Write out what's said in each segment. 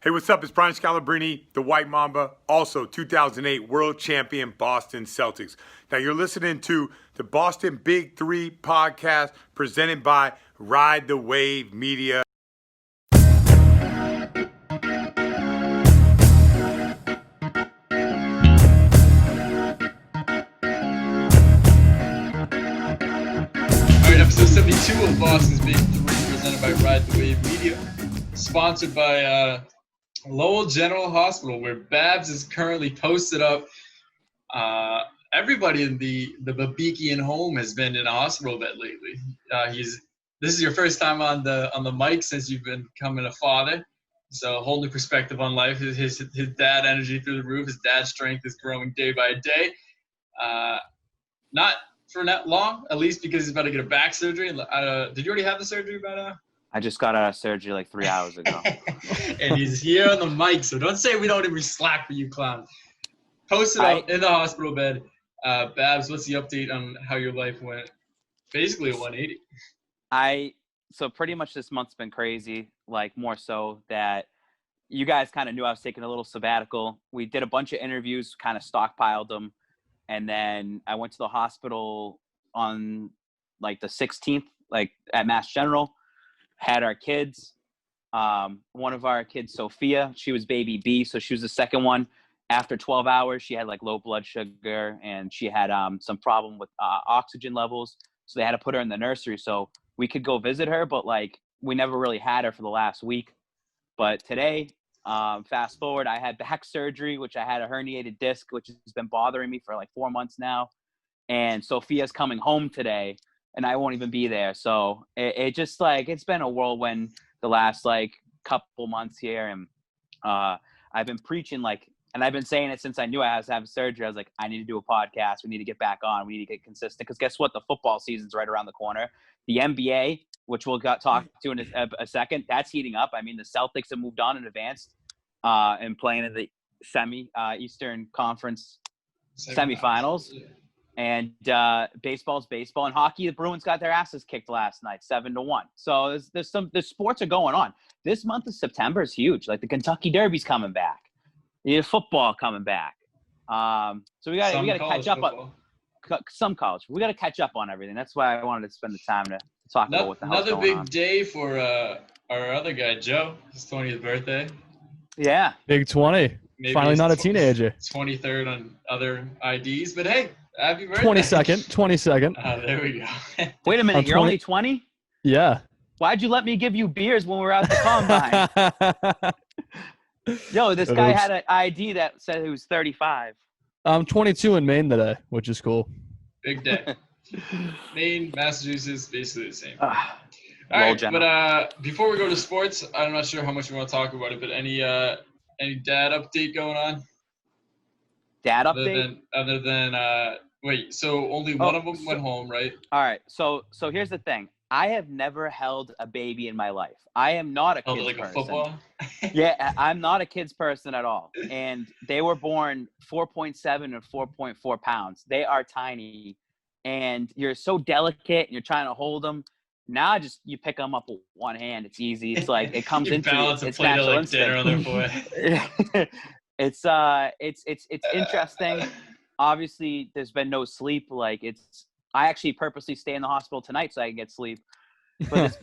Hey, what's up? It's Brian Scalabrine, the White Mamba, also 2008 World Champion Boston Celtics. Now, you're listening to the Boston Big Three podcast presented by Ride the Wave Media. All right, episode 72 of Boston's Big Three presented by Ride the Wave Media, sponsored by Lowell General Hospital, where Babz is currently posted up. Everybody in the Babikian home has been in a hospital bed lately. This is your first time on the mic since you've been becoming a father, so a whole new perspective on life. His dad energy through the roof. His dad strength is growing day by day. Not for that long, at least, because he's about to get a back surgery. Did you already have the surgery by now? I just got out of surgery like 3 hours ago. And he's here on the mic, so don't say we don't even slack for you clowns. Posted up in the hospital bed. Babz, what's the update on how your life went? Basically a 180. So pretty much this month's been crazy, like more so that you guys kind of knew I was taking a little sabbatical. We did a bunch of interviews, kind of stockpiled them. And then I went to the hospital on like the 16th, like at Mass General. Had our kids. One of our kids, Sophia, she was baby B, so she was the second one. After 12 hours, she had like low blood sugar, and she had some problem with oxygen levels. So they had to put her in the nursery so we could go visit her, but like we never really had her for the last week. But today, fast forward, I had back surgery, which I had a herniated disc, which has been bothering me for like 4 months now. And Sophia's coming home today, and I won't even be there. So it just like, it's been a whirlwind the last like couple months here. And I've been preaching like, and I've been saying it since I knew I was having surgery. I was like, I need to do a podcast. We need to get back on. We need to get consistent. Because guess what? The football season's right around the corner. The NBA, which we'll talk to in a second, that's heating up. I mean, the Celtics have moved on and advanced and playing in the Eastern Conference semifinals. And baseball's baseball, and hockey. The Bruins got their asses kicked last night, 7-1. So the sports are going on. This month of September is huge. Like the Kentucky Derby's coming back. You have football coming back. So we got to catch up on some college. We got to catch up on everything. That's why I wanted to spend the time to talk about what the hell's going on. Another big day for our other guy, Joe. His 20th birthday. Yeah. Big 20. Maybe finally not a teenager. 23rd on other IDs, but hey, happy birthday. 22nd. Oh, there we go. Wait a minute, you're only 20? Yeah. Why'd you let me give you beers when we were out the combine? Yo, this guy had an ID that said he was 35. I'm 22 in Maine today, which is cool. Big day. Maine, Massachusetts, basically the same. All right, but before we go to sports, I'm not sure how much we want to talk about it, but any dad update going on? Dad update? Other than wait, so only one of them went home, right? All right. So here's the thing. I have never held a baby in my life. I am not a kid's like person. A football? Yeah, I'm not a kid's person at all. And they were born 4.7 and 4.4 pounds. They are tiny. And you're so delicate and you're trying to hold them. Now you pick them up with one hand. It's easy. It's like it comes into it's natural like instinct. dinner on their foot. It's interesting. Obviously, there's been no sleep. Like I actually purposely stay in the hospital tonight so I can get sleep. But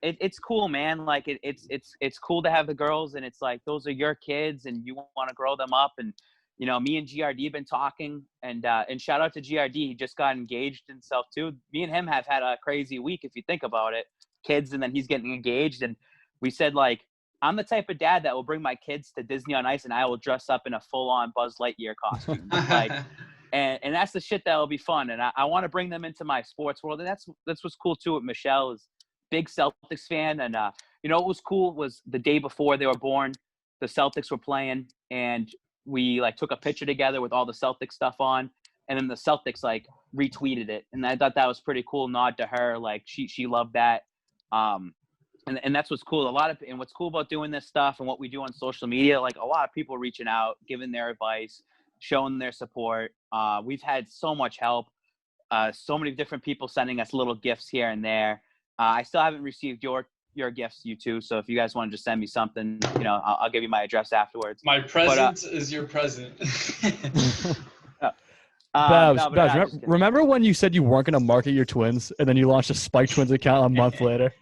it's cool, man. Like it's cool to have the girls, and it's like those are your kids, and you want to grow them up. And you know, me and GRD have been talking, and shout out to GRD. He just got engaged himself too. Me and him have had a crazy week if you think about it. Kids, and then he's getting engaged, and we said like, I'm the type of dad that will bring my kids to Disney on Ice, and I will dress up in a full-on Buzz Lightyear costume. Like, and that's the shit that will be fun. And I want to bring them into my sports world. And that's what's cool too with Michelle is big Celtics fan. And you know what was cool was the day before they were born, the Celtics were playing, and we like took a picture together with all the Celtics stuff on, and then the Celtics like retweeted it, and I thought that was pretty cool nod to her. Like she loved that. And that's what's cool. And what's cool about doing this stuff and what we do on social media, like a lot of people reaching out, giving their advice, showing their support. We've had so much help. So many different people sending us little gifts here and there. I still haven't received your your gifts, you two. So if you guys want to just send me something, I'll give you my address afterwards. My present is your present. Babz, no, but Babz, remember when you said you weren't going to market your twins, and then you launched a Spike Twins account a month later?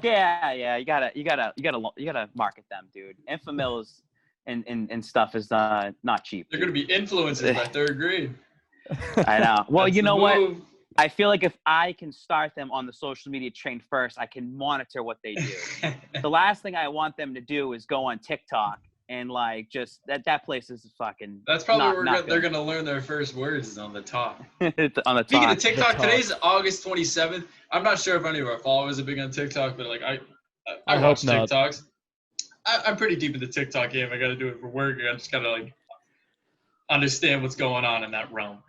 Yeah. You gotta market them, dude. Infamils and stuff is not cheap. They're gonna be influencers by third grade. I know. Well, That's you know the what? move. I feel like if I can start them on the social media train first, I can monitor what they do. The last thing I want them to do is go on TikTok and like just that place is fucking. That's probably not where they're gonna learn their first words is on the top. on the top. Speaking of TikTok, today's August 27th. I'm not sure if any of our followers are big on TikTok, but like I watch hope not. TikToks. I'm pretty deep in the TikTok game. I got to do it for work. I just got to like understand what's going on in that realm.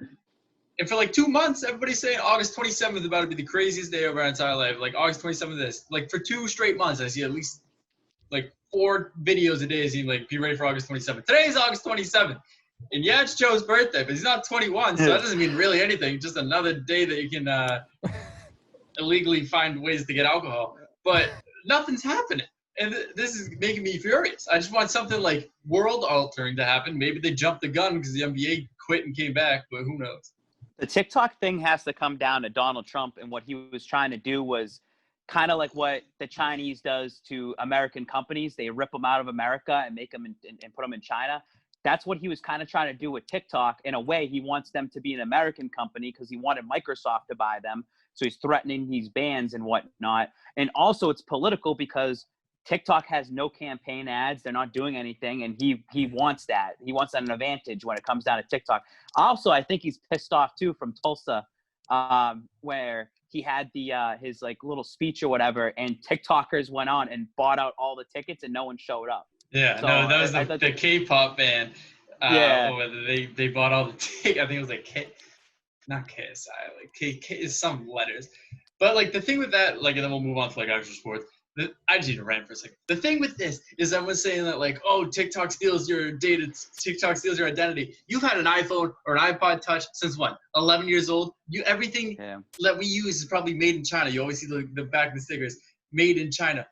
And for like 2 months, everybody's saying August 27th is about to be the craziest day of our entire life. Like August 27th, this. Like for 2 straight months, I see at least like 4 videos a day. Seem like be ready for August 27th. Today is August 27th, and yeah, it's Joe's birthday, but he's not 21, so that doesn't mean really anything. Just another day that you can illegally find ways to get alcohol. But nothing's happening. And this is making me furious. I just want something like world-altering to happen. Maybe they jumped the gun because the NBA quit and came back, but who knows? The TikTok thing has to come down to Donald Trump, and what he was trying to do was kind of like what the Chinese does to American companies. They rip them out of America and make them and put them in China. That's what he was kind of trying to do with TikTok. In a way, he wants them to be an American company because he wanted Microsoft to buy them. So he's threatening these bans and whatnot. And also it's political because TikTok has no campaign ads. They're not doing anything. And he wants that. He wants that an advantage when it comes down to TikTok. Also, I think he's pissed off too from Tulsa, where he had his like little speech or whatever, and TikTokers went on and bought out all the tickets and no one showed up. Yeah, So, no, that was I the K-pop band. Yeah. Where they bought all the tickets. I think it was like not KSI, like K is some letters. But like the thing with that, like, and then we'll move on to like actual sports. I just need to rant for a second. The thing with this is everyone's saying that like, oh, TikTok steals your data, TikTok steals your identity. You've had an iPhone or an iPod Touch since what, 11 years old? Everything that we use is probably made in China. You always see the back of the stickers, made in China.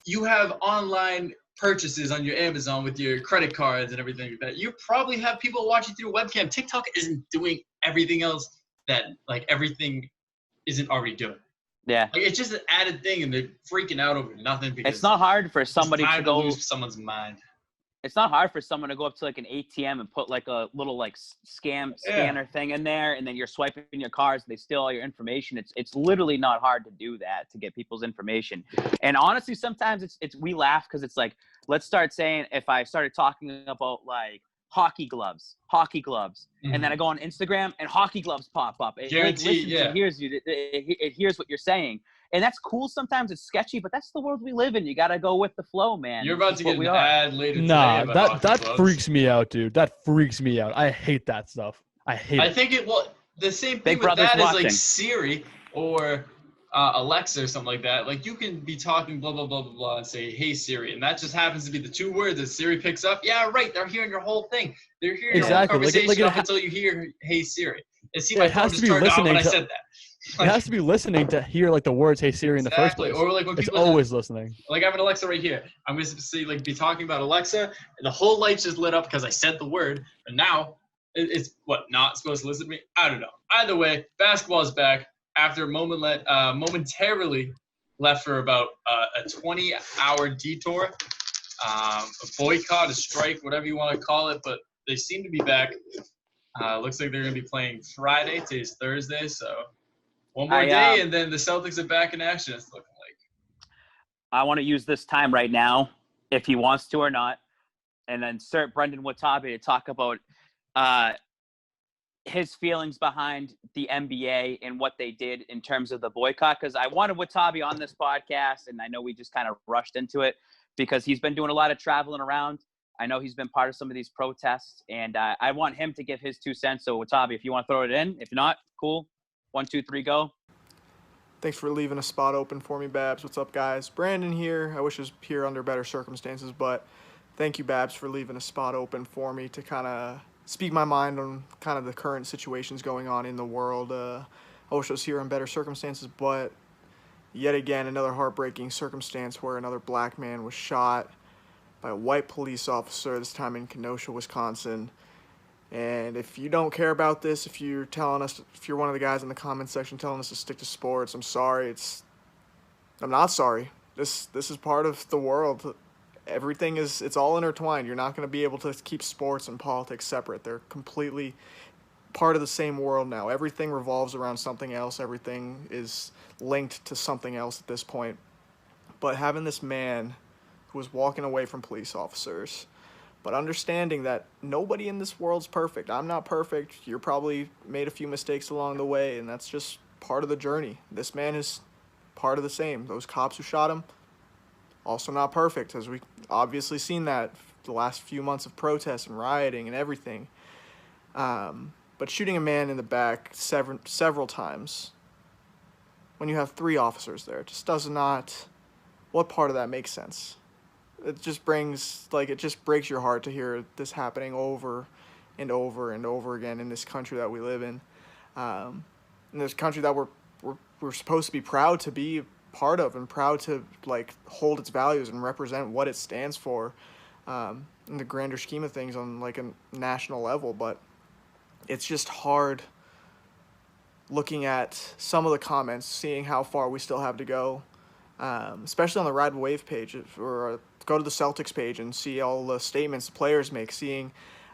You have online purchases on your Amazon with your credit cards and everything like that. You probably have people watching through a webcam. TikTok isn't doing everything else that like everything isn't already doing. Yeah. Like, it's just an added thing, and they're freaking out over nothing because it's not hard for somebody it's time to go lose someone's mind. It's not hard for someone to go up to like an ATM and put like a little like scanner thing in there, and then you're swiping your cards and they steal all your information. It's literally not hard to do that, to get people's information. And honestly, sometimes it's we laugh because it's like, let's start saying, if I started talking about like hockey gloves, and then I go on Instagram and hockey gloves pop up. It Guaranteed, like, listens and hears you. It hears what you're saying. And that's cool. Sometimes it's sketchy, but that's the world we live in. You got to go with the flow, man. You're about to get an ad later today. Nah, that freaks me out, dude. That freaks me out. I hate that stuff. I think the same thing with that is like Siri or Alexa or something like that. Like, you can be talking blah, blah, blah, blah, blah, and say, hey, Siri. And that just happens to be the 2 words that Siri picks up. Yeah, right. They're hearing your whole thing. They're hearing your whole conversation up until you hear, hey, Siri. And see, my phone just turned off when I said that. It has to be listening to hear like the words "Hey Siri" in the first place. Or like when it's people always listening. Like, I have an Alexa right here. I'm going to see be talking about Alexa, and the whole light just lit up because I said the word. And now it's not supposed to listen to me. I don't know. Either way, basketball is back after momentarily left for about a 20-hour detour, a boycott, a strike, whatever you want to call it. But they seem to be back. Looks like they're going to be playing Friday. Today's Thursday, so one more day, and then the Celtics are back in action, it's looking like. I want to use this time right now, if he wants to or not, and insert Brandon Watabe to talk about his feelings behind the NBA and what they did in terms of the boycott. Because I wanted Watabe on this podcast, and I know we just kind of rushed into it because he's been doing a lot of traveling around. I know he's been part of some of these protests, and I want him to give his 2 cents. So, Watabe, if you want to throw it in. If not, cool. 1, 2, 3, go. Thanks for leaving a spot open for me, Babz. What's up, guys? Brandon here. I wish I was here under better circumstances, but thank you, Babz, for leaving a spot open for me to kind of speak my mind on kind of the current situations going on in the world. I wish I was here in better circumstances, but yet again, another heartbreaking circumstance where another black man was shot by a white police officer, this time in Kenosha, Wisconsin. And if you don't care about this, if you're one of the guys in the comment section telling us to stick to sports, I'm sorry. I'm not sorry. This is part of the world. It's all intertwined. You're not going to be able to keep sports and politics separate. They're completely part of the same world now. Everything revolves around something else. Everything is linked to something else at this point. But having this man who was walking away from police officers, but understanding that nobody in this world's perfect. I'm not perfect. You're probably made a few mistakes along the way, and that's just part of the journey. This man is part of the same. Those cops who shot him, also not perfect, as we obviously seen that the last few months of protests and rioting and everything. But shooting a man in the back several times when you have 3 officers there, it just does not. What part of that makes sense? It just breaks your heart to hear this happening over and over and over again in this country that we live in this country that we're supposed to be proud to be part of and proud to hold its values and represent what it stands for in the grander scheme of things on a national level. But it's just hard looking at some of the comments, seeing how far we still have to go, especially on the Ride Wave page, or go to the Celtics page and see all the statements the players make, seeing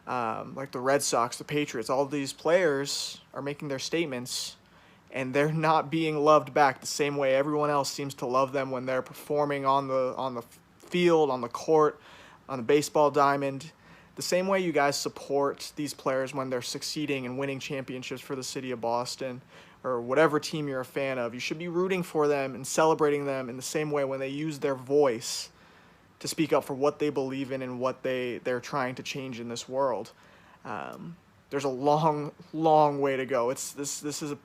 the Red Sox, the Patriots, all these players are making their statements, and they're not being loved back the same way everyone else seems to love them when they're performing on the field, on the court, on the baseball diamond. The same way you guys support these players when they're succeeding and winning championships for the city of Boston or whatever team you're a fan of. You should be rooting for them and celebrating them in the same way when they use their voice to speak up for what they believe in and what they're trying to change in this world. There's a long, long way to go. This is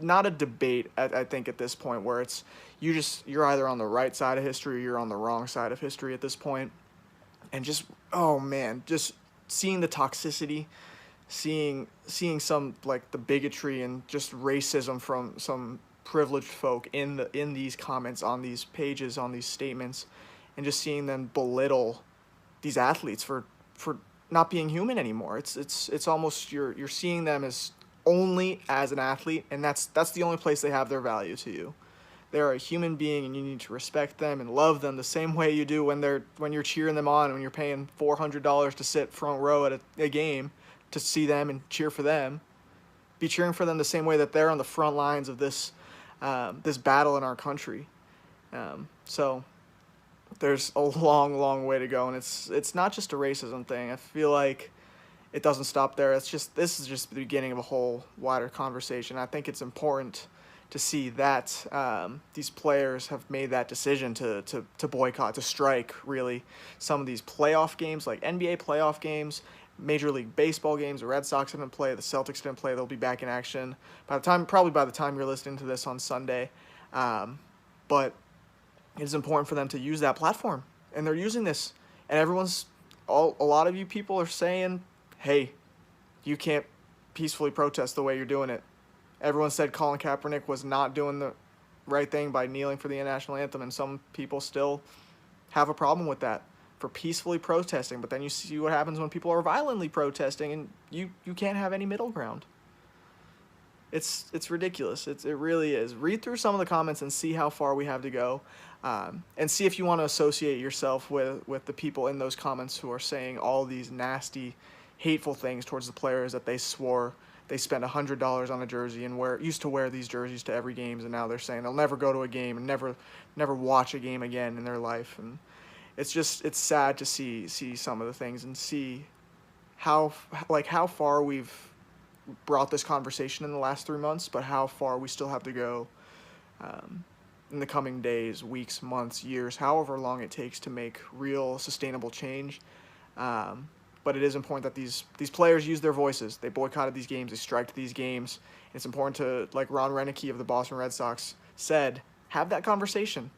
not a debate, I think, at this point, where you're either on the right side of history or you're on the wrong side of history at this point. And just seeing the toxicity, seeing some the bigotry and just racism from some privileged folk in these comments, on these pages, on these statements, and just seeing them belittle these athletes for not being human anymore. It's almost you're seeing them as only as an athlete, and that's the only place they have their value to you. They're a human being, and you need to respect them and love them the same way you do when you're cheering them on, when you're paying $400 to sit front row at a game to see them and cheer for them. Be cheering for them the same way that they're on the front lines of this battle in our country. So there's a long, long way to go, and it's not just a racism thing. I feel like it doesn't stop there. This is just the beginning of a whole wider conversation. I think it's important to see that these players have made that decision to boycott, to strike, really, some of these playoff games, like NBA playoff games, Major League Baseball games. The Red Sox didn't play, the Celtics didn't play. They'll be back in action probably by the time you're listening to this on Sunday. But it's important for them to use that platform, and they're using this. And a lot of you people are saying, hey, you can't peacefully protest the way you're doing it. Everyone said Colin Kaepernick was not doing the right thing by kneeling for the national anthem, and some people still have a problem with that for peacefully protesting. But then you see what happens when people are violently protesting, and you can't have any middle ground. It's ridiculous. It really is. Read through some of the comments and see how far we have to go, and see if you want to associate yourself with the people in those comments who are saying all these nasty, hateful things towards the players that they swore they spent $100 on a jersey and used to wear these jerseys to every games, and now they're saying they'll never go to a game and never watch a game again in their life. And it's sad to see some of the things and see how far we've brought this conversation in the last 3 months, but how far we still have to go in the coming days, weeks, months, years, however long it takes to make real sustainable change. But it is important that these players use their voices. They boycotted these games. They striked these games. It's important to, like Ron Renicky of the Boston Red Sox said, have that conversation.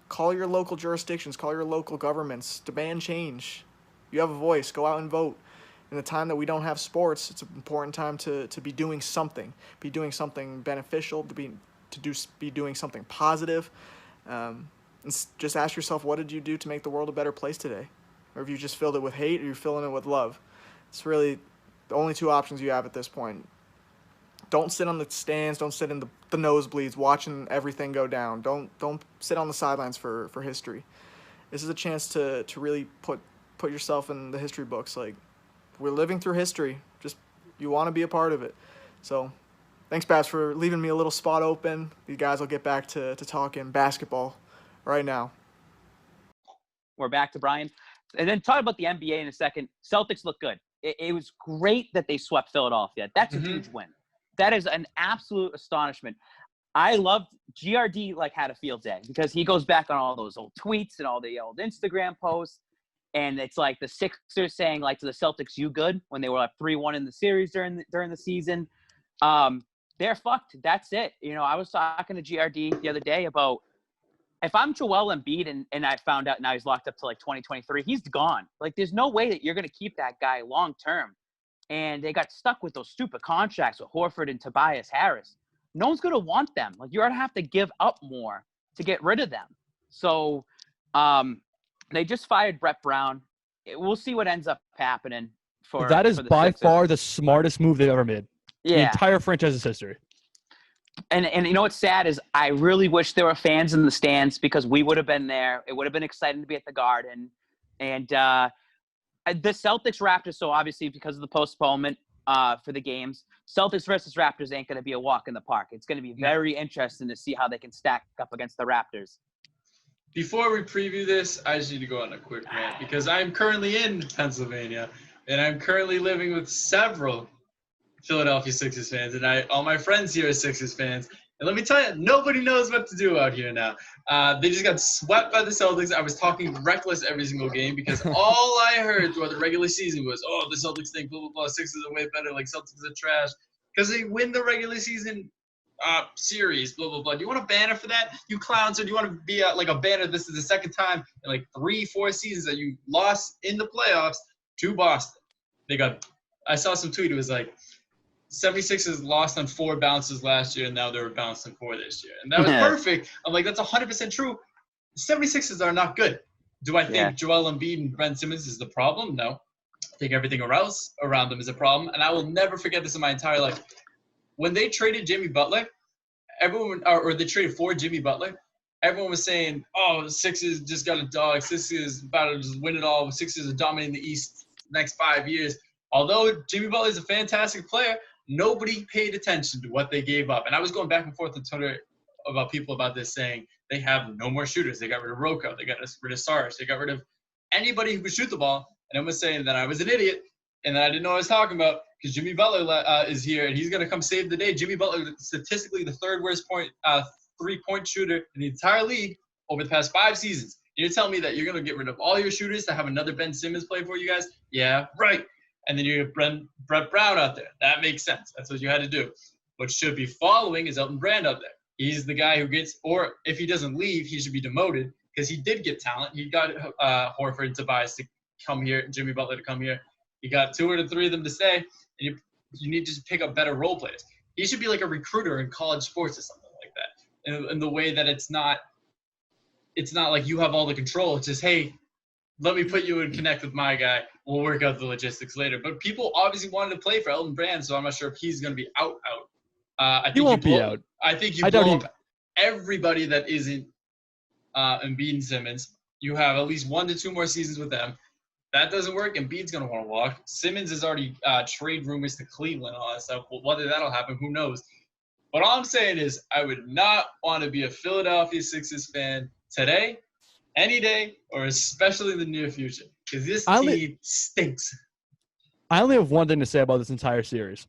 Call your local jurisdictions. Call your local governments. Demand change. You have a voice. Go out and vote. In the time that we don't have sports, it's an important time to be doing something. Be doing something beneficial, to be doing something positive. Just ask yourself, what did you do to make the world a better place today? Or if you just filled it with hate or you're filling it with love. It's really the only two options you have at this point. Don't sit on the stands. Don't sit in the nosebleeds watching everything go down. Don't sit on the sidelines for history. This is a chance to really put yourself in the history books. Like, we're living through history. Just, you want to be a part of it. So thanks, Babz, for leaving me a little spot open. You guys will get back to talking basketball right now. We're back to Brian. And then talk about the NBA in a second. Celtics look good. It was great that they swept Philadelphia. That's a huge win. That is an absolute astonishment. I loved GRD, had a field day because he goes back on all those old tweets and all the old Instagram posts. And it's like the Sixers saying, to the Celtics, you good, when they were up 3-1 in the series during the season. They're fucked. That's it. I was talking to GRD the other day about, if I'm Joel Embiid and I found out now he's locked up to 2023, he's gone. There's no way that you're going to keep that guy long term. And they got stuck with those stupid contracts with Horford and Tobias Harris. No one's going to want them. You're going to have to give up more to get rid of them. So they just fired Brett Brown. We'll see what ends up happening. That is by Sixers. far the smartest move they've ever made. Yeah. The entire franchise's history. And you know what's sad is I really wish there were fans in the stands because we would have been there. It would have been exciting to be at the Garden. And the Celtics Raptors, so obviously because of the postponement for the games, Celtics versus Raptors ain't going to be a walk in the park. It's going to be very interesting to see how they can stack up against the Raptors. Before we preview this, I just need to go on a quick rant because I'm currently in Pennsylvania and I'm currently living with several Philadelphia Sixers fans, and all my friends here are Sixers fans. And let me tell you, nobody knows what to do out here now. They just got swept by the Celtics. I was talking reckless every single game because all I heard throughout the regular season was, the Celtics think blah, blah, blah. Sixers are way better. Celtics are trash. Because they win the regular season series, blah, blah, blah. Do you want a banner for that, you clowns? Or do you want to be a banner? This is the second time in 3-4 seasons that you lost in the playoffs to Boston. I saw some tweet. It was 76ers lost on 4 bounces last year, and now they're bounced on 4 this year. And that was perfect. I'm that's 100% true. The 76ers are not good. Do I think Joel Embiid and Ben Simmons is the problem? No. I think everything else around them is a problem. And I will never forget this in my entire life. When they traded Jimmy Butler, or they traded for Jimmy Butler, everyone was saying, the Sixers just got a dog. Sixers about to just win it all. Sixers are dominating the East the next 5 years. Although Jimmy Butler is a fantastic player, nobody paid attention to what they gave up. And I was going back and forth on Twitter about people about this, saying they have no more shooters. They got rid of Rocco. They got rid of Saric. They got rid of anybody who could shoot the ball. And I was saying that I was an idiot and that I didn't know what I was talking about because Jimmy Butler is here and he's going to come save the day. Jimmy Butler, statistically the third worst three-point shooter in the entire league over the past 5 seasons. You're telling me that you're going to get rid of all your shooters to have another Ben Simmons play for you guys? Yeah, right. And then you have Brett Brown out there. That makes sense. That's what you had to do. What should be following is Elton Brand out there. He's the guy who gets, or if he doesn't leave, he should be demoted because he did get talent. He got Horford and Tobias to come here, Jimmy Butler to come here. He got 2 or 3 of them to stay. And you need to just pick up better role players. He should be like a recruiter in college sports or something like that. In the way that it's not like you have all the control. It's just, hey, let me put you in connect with my guy. We'll work out the logistics later. But people obviously wanted to play for Elton Brand, so I'm not sure if he's going to be out. I think he won't be out. I think you blow up everybody that isn't Embiid and Simmons. You have at least 1 to 2 more seasons with them. That doesn't work. Embiid's going to want to walk. Simmons is already trade rumors to Cleveland and all that stuff. Well, whether that'll happen, who knows? But all I'm saying is I would not want to be a Philadelphia Sixers fan today, any day, or especially in the near future, because this team stinks. I only have one thing to say about this entire series.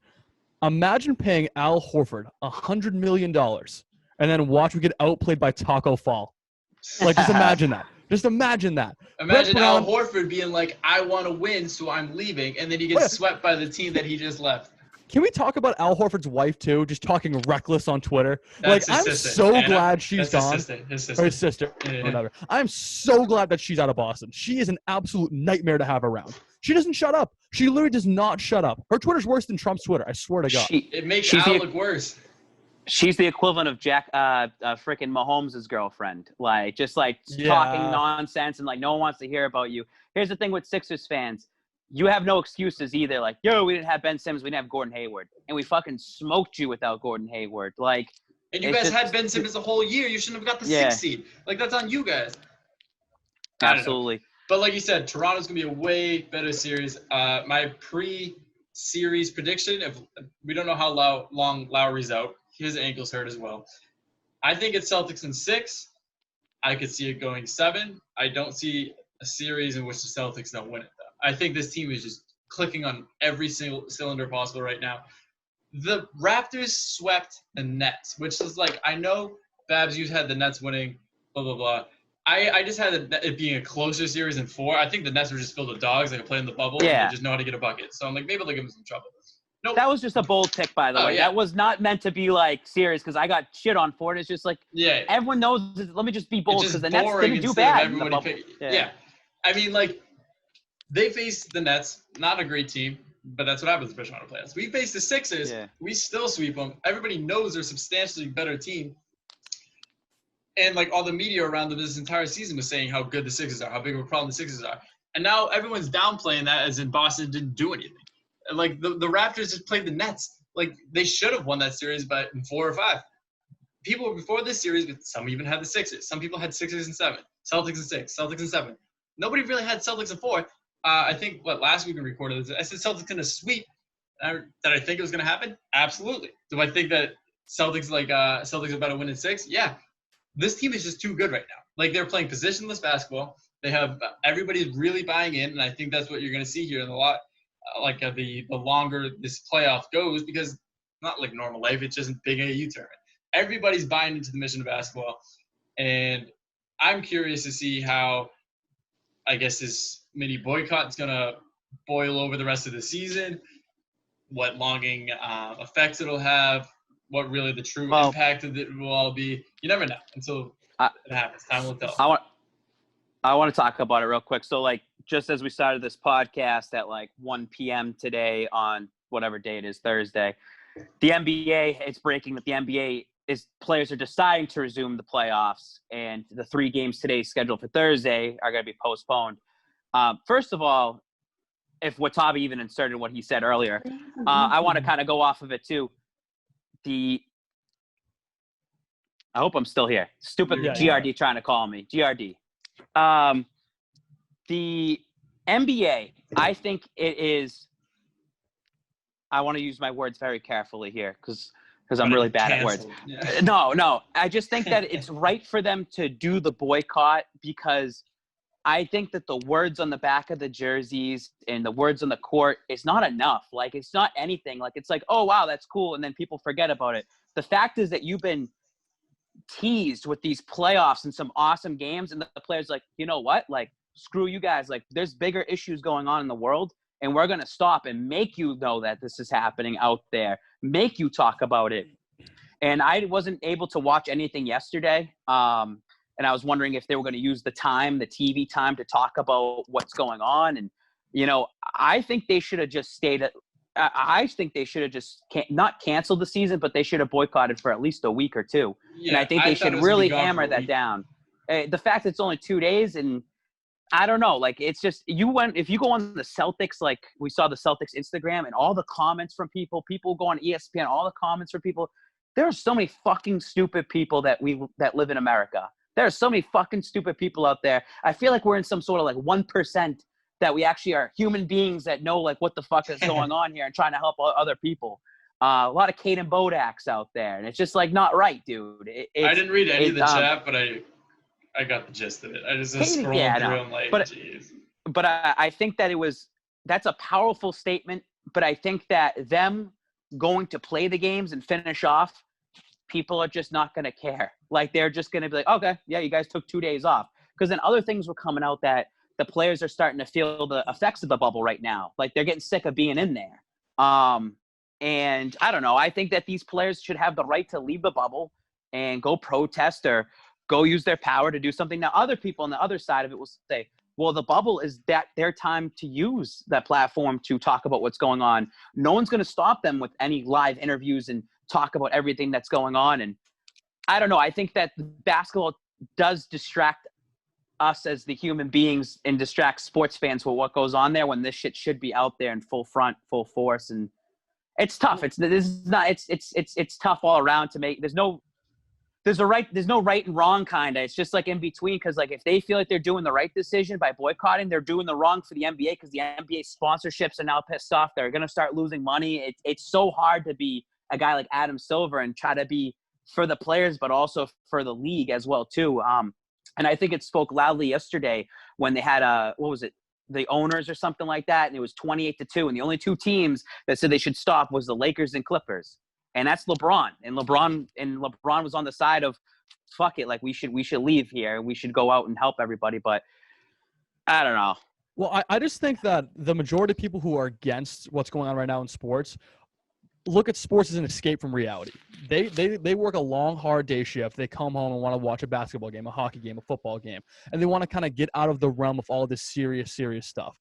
Imagine paying Al Horford $100 million and then watch him get outplayed by Taco Fall. Just imagine that. Just imagine that. Imagine Al Horford being like, I want to win, so I'm leaving, and then he gets swept by the team that he just left. Can we talk about Al Horford's wife, too? Just talking reckless on Twitter. I'm so glad she's gone. His sister. Or his sister. Yeah. Whatever. I'm so glad that she's out of Boston. She is an absolute nightmare to have around. She doesn't shut up. She literally does not shut up. Her Twitter's worse than Trump's Twitter. I swear to God. It makes Al look worse. She's the equivalent of freaking Mahomes' girlfriend. Like, just like talking nonsense and like no one wants to hear about you. Here's the thing with Sixers fans. You have no excuses either. Like, yo, we didn't have Ben Simmons. We didn't have Gordon Hayward. And we fucking smoked you without Gordon Hayward. Like, and you guys had Ben Simmons the whole year. You shouldn't have got the 6th seed. Like, that's on you guys. Absolutely. But like you said, Toronto's going to be a way better series. My pre-series prediction, if we don't know how long Lowry's out. His ankle's hurt as well. I think it's Celtics in 6. I could see it going 7. I don't see a series in which the Celtics don't win it, though. I think this team is just clicking on every single cylinder possible right now. The Raptors swept the Nets, which is like, I know, Babz, you had the Nets winning, blah, blah, blah. I just had it being a closer series than 4. I think the Nets were just filled with dogs. They could play in the bubble. And they just know how to get a bucket. So I'm like, maybe they'll give them some trouble. Nope. That was just a bold pick, by the way. Yeah. That was not meant to be like serious because I got shit on for it. It's just like everyone knows. Let me just be bold because the Nets didn't do bad. I mean, like they faced the Nets, not a great team, but that's what happens especially on the playoffs. We faced the Sixers, we still sweep them. Everybody knows they're a substantially better team. And like all the media around them this entire season was saying how good the Sixers are, how big of a problem the Sixers are, and now everyone's downplaying that as in Boston didn't do anything. Like, the Raptors just played the Nets. Like, they should have won that series by 4 or 5. People before this series, but some even had the Sixers. Some people had Sixers in 7. Celtics in 6. Celtics in 7. Nobody really had Celtics in 4. I think, last week we recorded this. I said Celtics going to sweep. Did I think it was going to happen? Absolutely. Do I think that Celtics are about to win in 6? Yeah. This team is just too good right now. Like, they're playing positionless basketball. They have everybody's really buying in, and I think that's what you're going to see here in a lot. The longer this playoff goes, because not like normal life, it's just a big AU tournament. Everybody's buying into the mission of basketball, and I'm curious to see how, I guess, this mini boycott is going to boil over the rest of the season, what longing effects it'll have, what really the true impact of it will all be. You never know until it happens. Time will tell. I want to talk about it real quick. So, like, just as we started this podcast at like 1 p.m. today on whatever day it is, Thursday, the NBA, it's breaking that the NBA players are deciding to resume the playoffs, and the 3 games today scheduled for Thursday are going to be postponed. First of all, if Watabe even inserted what he said earlier, I want to kind of go off of it too. I hope I'm still here. Stupid GRD trying to call me. GRD. The NBA, I think it is – I want to use my words very carefully here because I'm really bad at words. Yeah. No. I just think that it's right for them to do the boycott because I think that the words on the back of the jerseys and the words on the court is not enough. Like, it's not anything. Like, it's like, oh, wow, that's cool, and then people forget about it. The fact is that you've been teased with these playoffs and some awesome games, and the players like, you know what? Like, screw you guys. Like, there's bigger issues going on in the world, and we're going to stop and make you know that this is happening out there, make you talk about it. And I wasn't able to watch anything yesterday. And I was wondering if they were going to use the TV time to talk about what's going on. And, I think they should have just I think they should have just not canceled the season, but they should have boycotted for at least a week or 2. Yeah, and I think they should really hammer that down. The fact that it's only 2 days, and I don't know, like, it's just if you go on the Celtics, like we saw the Celtics Instagram and all the comments from people go on ESPN, all the comments from people. There are so many fucking stupid people that live in America. There are so many fucking stupid people out there. I feel like we're in some sort of like 1% that we actually are human beings that know like what the fuck is going on here and trying to help other people. A lot of Caden Bodaks out there, and it's just like not right, dude. I didn't read any of the chat, but I got the gist of it. I just scrolled through and like, jeez. But I think that that's a powerful statement. But I think that them going to play the games and finish off, people are just not going to care. Like, they're just going to be like, okay, yeah, you guys took 2 days off. Because then other things were coming out that the players are starting to feel the effects of the bubble right now. Like, they're getting sick of being in there. And I don't know. I think that these players should have the right to leave the bubble and go protest or go use their power to do something. Now, other people on the other side of it will say, well, the bubble is their time to use that platform to talk about what's going on. No one's going to stop them with any live interviews and talk about everything that's going on. And I don't know. I think that basketball does distract us as the human beings and distract sports fans with what goes on there when this shit should be out there in full force. And it's tough. It's tough all around to make. There's no right and wrong kind of. It's just like in between, because like if they feel like they're doing the right decision by boycotting, they're doing the wrong for the NBA because the NBA sponsorships are now pissed off. They're going to start losing money. It's so hard to be a guy like Adam Silver and try to be for the players, but also for the league as well too. And I think it spoke loudly yesterday when they had the owners or something like that, and it was 28-2, and the only two teams that said they should stop was the Lakers and Clippers. And that's LeBron. And LeBron was on the side of fuck it, like we should leave here. We should go out and help everybody. But I don't know. Well, I just think that the majority of people who are against what's going on right now in sports look at sports as an escape from reality. They work a long, hard day shift. They come home and want to watch a basketball game, a hockey game, a football game, and they want to kind of get out of the realm of all this serious stuff.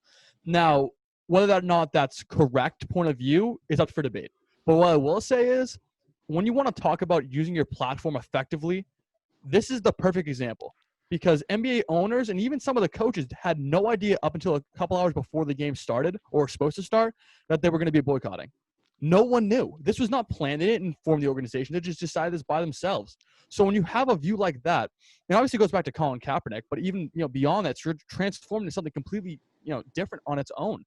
Now, whether or not that's correct point of view is up for debate. But what I will say is, when you want to talk about using your platform effectively, this is the perfect example. Because NBA owners and even some of the coaches had no idea up until a couple hours before the game started or were supposed to start that they were going to be boycotting. No one knew. This was not planned. They didn't inform the organization. They just decided this by themselves. So when you have a view like that, and obviously it goes back to Colin Kaepernick, but even beyond that, it's transformed into something completely different on its own.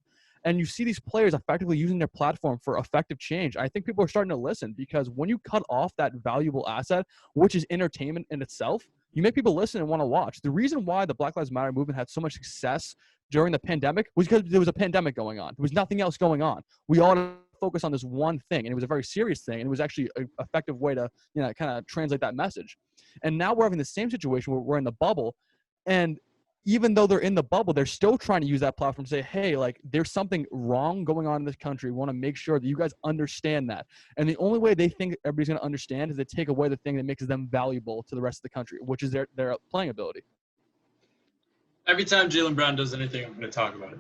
And you see these players effectively using their platform for effective change. I think people are starting to listen, because when you cut off that valuable asset, which is entertainment in itself, you make people listen and want to watch. The reason why the Black Lives Matter movement had so much success during the pandemic was because there was a pandemic going on. There was nothing else going on. We all had to focus on this one thing, and it was a very serious thing, and it was actually an effective way to kind of translate that message. And now we're having the same situation where we're in the bubble, and even though they're in the bubble, they're still trying to use that platform to say, hey, like, there's something wrong going on in this country. We want to make sure that you guys understand that. And the only way they think everybody's going to understand is they take away the thing that makes them valuable to the rest of the country, which is their playing ability. Every time Jaylen Brown does anything, I'm going to talk about it.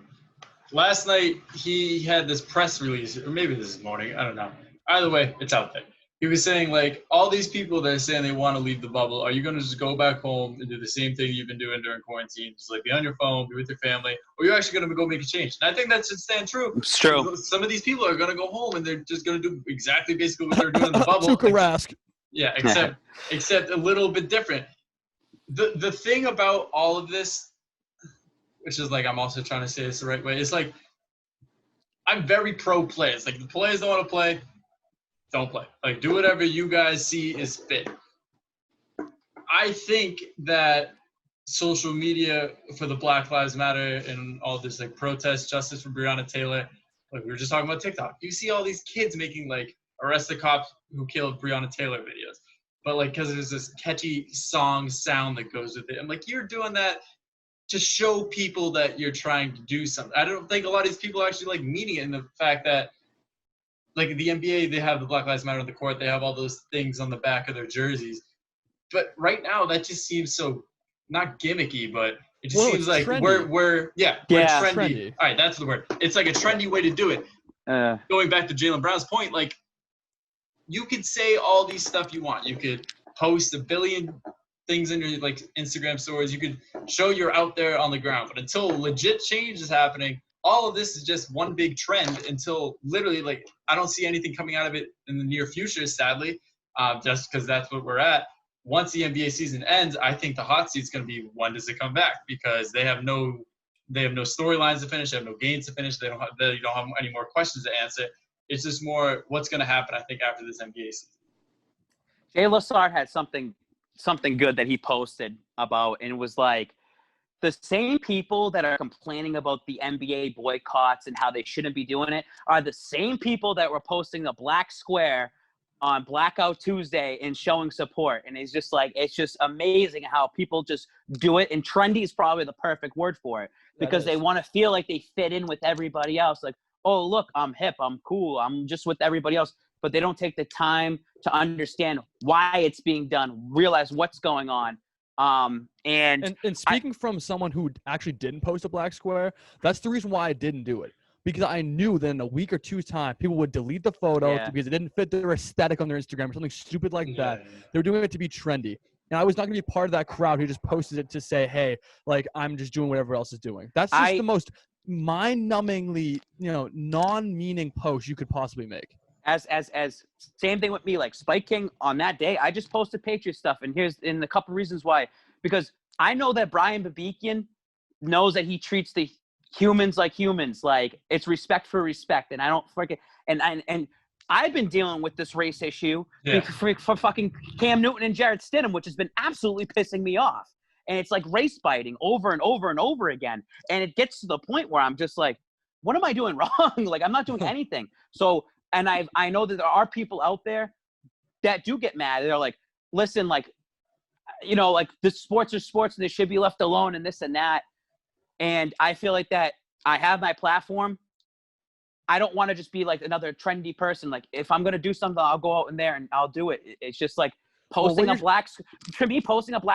Last night, he had this press release, or maybe this morning, I don't know. Either way, it's out there. He was saying, like, all these people that are saying they want to leave the bubble, are you going to just go back home and do the same thing you've been doing during quarantine? Just, like, be on your phone, be with your family, or are you actually going to go make a change? And I think that should stand true. It's true. Some of these people are going to go home, and they're just going to do exactly basically what they're doing in the bubble. Tuukka Rask. Yeah, except a little bit different. The thing about all of this, which is, like, I'm also trying to say this the right way, it's like, I'm very pro players. Like, the players don't want to play, don't play. Like, do whatever you guys see is fit. I think that social media for the Black Lives Matter and all this, like, protest justice for Breonna Taylor, like, we were just talking about TikTok. You see all these kids making, like, arrest the cops who killed Breonna Taylor videos. But, like, because there's this catchy song sound that goes with it. I'm like, you're doing that to show people that you're trying to do something. I don't think a lot of these people are actually, like, meaning it in the fact that, like, the NBA, they have the Black Lives Matter on the court. They have all those things on the back of their jerseys. But right now, that just seems so, not gimmicky, but it just seems like trendy. we're trendy. All right, that's the word. It's like a trendy way to do it. Going back to Jaylen Brown's point, like, you could say all these stuff you want. You could post a billion things in your, like, Instagram stories. You could show you're out there on the ground. But until legit change is happening, all of this is just one big trend until literally, like, I don't see anything coming out of it in the near future, sadly, just because that's what we're at. Once the NBA season ends, I think the hot seat's going to be, when does it come back? Because they have no storylines to finish. They have no games to finish. They don't have any more questions to answer. It's just more what's going to happen, I think, after this NBA season. Jay Lassard had something good that he posted about, and it was like, the same people that are complaining about the NBA boycotts and how they shouldn't be doing it are the same people that were posting the black square on Blackout Tuesday and showing support. And it's just like, it's just amazing how people just do it. And trendy is probably the perfect word for it, because they want to feel like they fit in with everybody else. Like, oh, look, I'm hip, I'm cool, I'm just with everybody else. But they don't take the time to understand why it's being done, realize what's going on. And speaking from someone who actually didn't post a black square, that's the reason why I didn't do it. because I knew that in a week or two's time, people would delete the photo Yeah. because it didn't fit their aesthetic on their Instagram or something stupid like that. Yeah. They were doing it to be trendy. And I was not going to be part of that crowd who just posted it to say, hey, like, I'm just doing whatever else is doing. That's just the most mind-numbingly, non-meaning post you could possibly make. As same thing with me, like Spike King on that day, I just posted Patriot stuff, and here's in a couple reasons why. Because I know that Brian Babikian knows that he treats the humans like humans, like it's respect for respect, and I don't forget. And I've been dealing with this race issue for fucking Cam Newton and Jarrett Stidham, which has been absolutely pissing me off. And it's like race biting over and over and over again, and it gets to the point where I'm just like, what am I doing wrong? Like, I'm not doing anything. So. And I know that there are people out there that do get mad. They're like, listen, like, like the sports are sports and they should be left alone and this and that. And I feel like that I have my platform. I don't want to just be like another trendy person. Like, if I'm going to do something, I'll go out in there and I'll do it. It's just like posting a black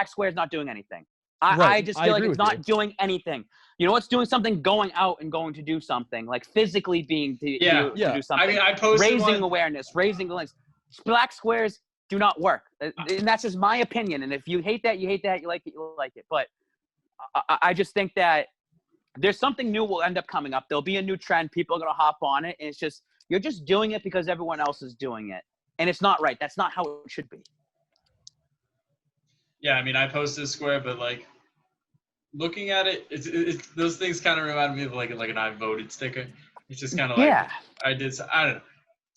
square is not doing anything. I just feel like it's not doing anything. You know what's doing something? Going out and going to do something, like physically being to do something. I mean, I posted raising awareness, raising links. Black squares do not work, and that's just my opinion. And if you hate that, you hate that. You like it, you like it. But I just think that there's something new will end up coming up. There'll be a new trend. People are gonna hop on it, and it's just you're just doing it because everyone else is doing it, and it's not right. That's not how it should be. Yeah, I mean, I posted a square, but like looking at it, it's those things kind of remind me of like an I voted sticker. It's just kind of like I don't know.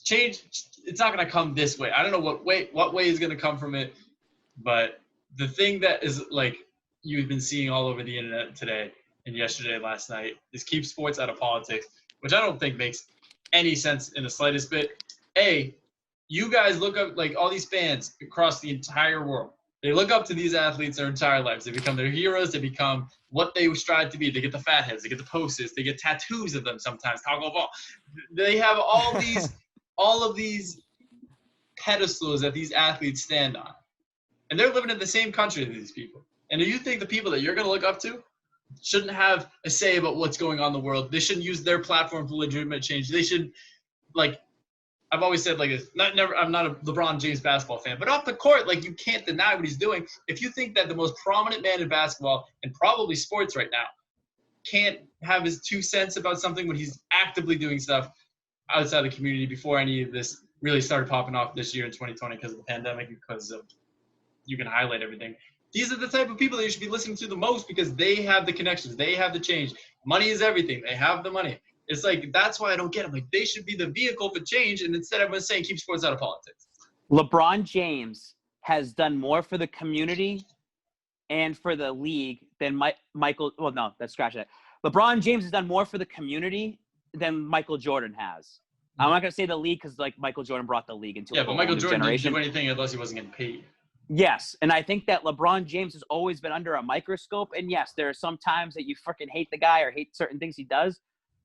Change. It's not gonna come this way. I don't know what way is gonna come from it, but the thing that is like you've been seeing all over the internet today and yesterday, last night, is keep sports out of politics, which I don't think makes any sense in the slightest bit. You guys look up, like all these fans across the entire world. They look up to these athletes their entire lives. They become their heroes. They become what they strive to be. They get the fat heads. They get the posters. They get tattoos of them sometimes. Taco Ball. They have all of these pedestals that these athletes stand on. And they're living in the same country as these people. And do you think the people that you're going to look up to shouldn't have a say about what's going on in the world? They shouldn't use their platform for legitimate change. They should, like, I've always said, like, I'm not a LeBron James basketball fan, but off the court, like, you can't deny what he's doing. If you think that the most prominent man in basketball and probably sports right now can't have his 2 cents about something when he's actively doing stuff outside the community before any of this really started popping off this year in 2020 because of the pandemic, because of you can highlight everything. These are the type of people that you should be listening to the most because they have the connections. They have the change. Money is everything. They have the money. It's like, that's why I don't get it. Like, they should be the vehicle for change, and instead everyone's saying keep sports out of politics. LeBron James has done more for the community and for the league than Michael – well, no, let's scratch that. LeBron James has done more for the community than Michael Jordan has. I'm not going to say the league because, like, Michael Jordan brought the league into a but Michael Jordan generation. didn't do anything unless he wasn't getting paid. Yes, and I think that LeBron James has always been under a microscope. And, yes, there are some times that you freaking hate the guy or hate certain things he does.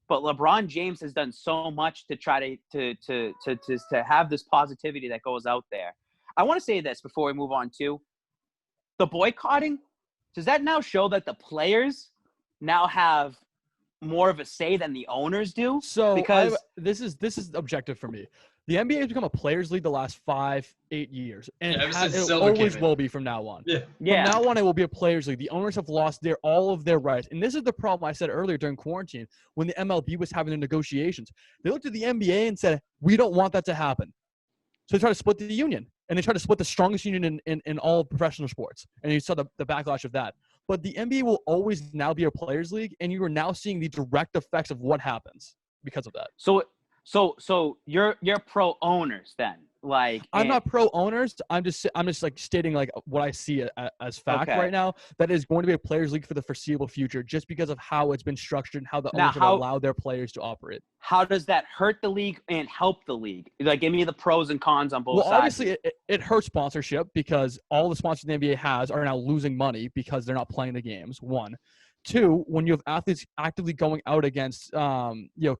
But LeBron James has done so much to try to have this positivity that goes out there. I want to say this before we move on to the boycotting. Does that now show that the players now have more of a say than the owners do? So because this is objective for me. The NBA has become a players' league the last 5-8 years, and it always will be from now on. Yeah. From now on, it will be a players' league. The owners have lost all of their rights, and this is the problem I said earlier during quarantine when the MLB was having their negotiations. They looked at the NBA and said, "We don't want that to happen." So they tried to split the union, and they tried to split the strongest union in all professional sports, and you saw the backlash of that. But the NBA will always now be a players' league, and you are now seeing the direct effects of what happens because of that. So you're pro owners then? Like, I'm not pro owners. I'm just like stating like what I see as fact right now. That is going to be a players' league for the foreseeable future, just because of how it's been structured and how the owners have allowed their players to operate. How does that hurt the league and help the league? Like, give me the pros and cons on both sides. Well, obviously it hurts sponsorship because all the sponsors the NBA has are now losing money because they're not playing the games. One. Two, when you have athletes actively going out against,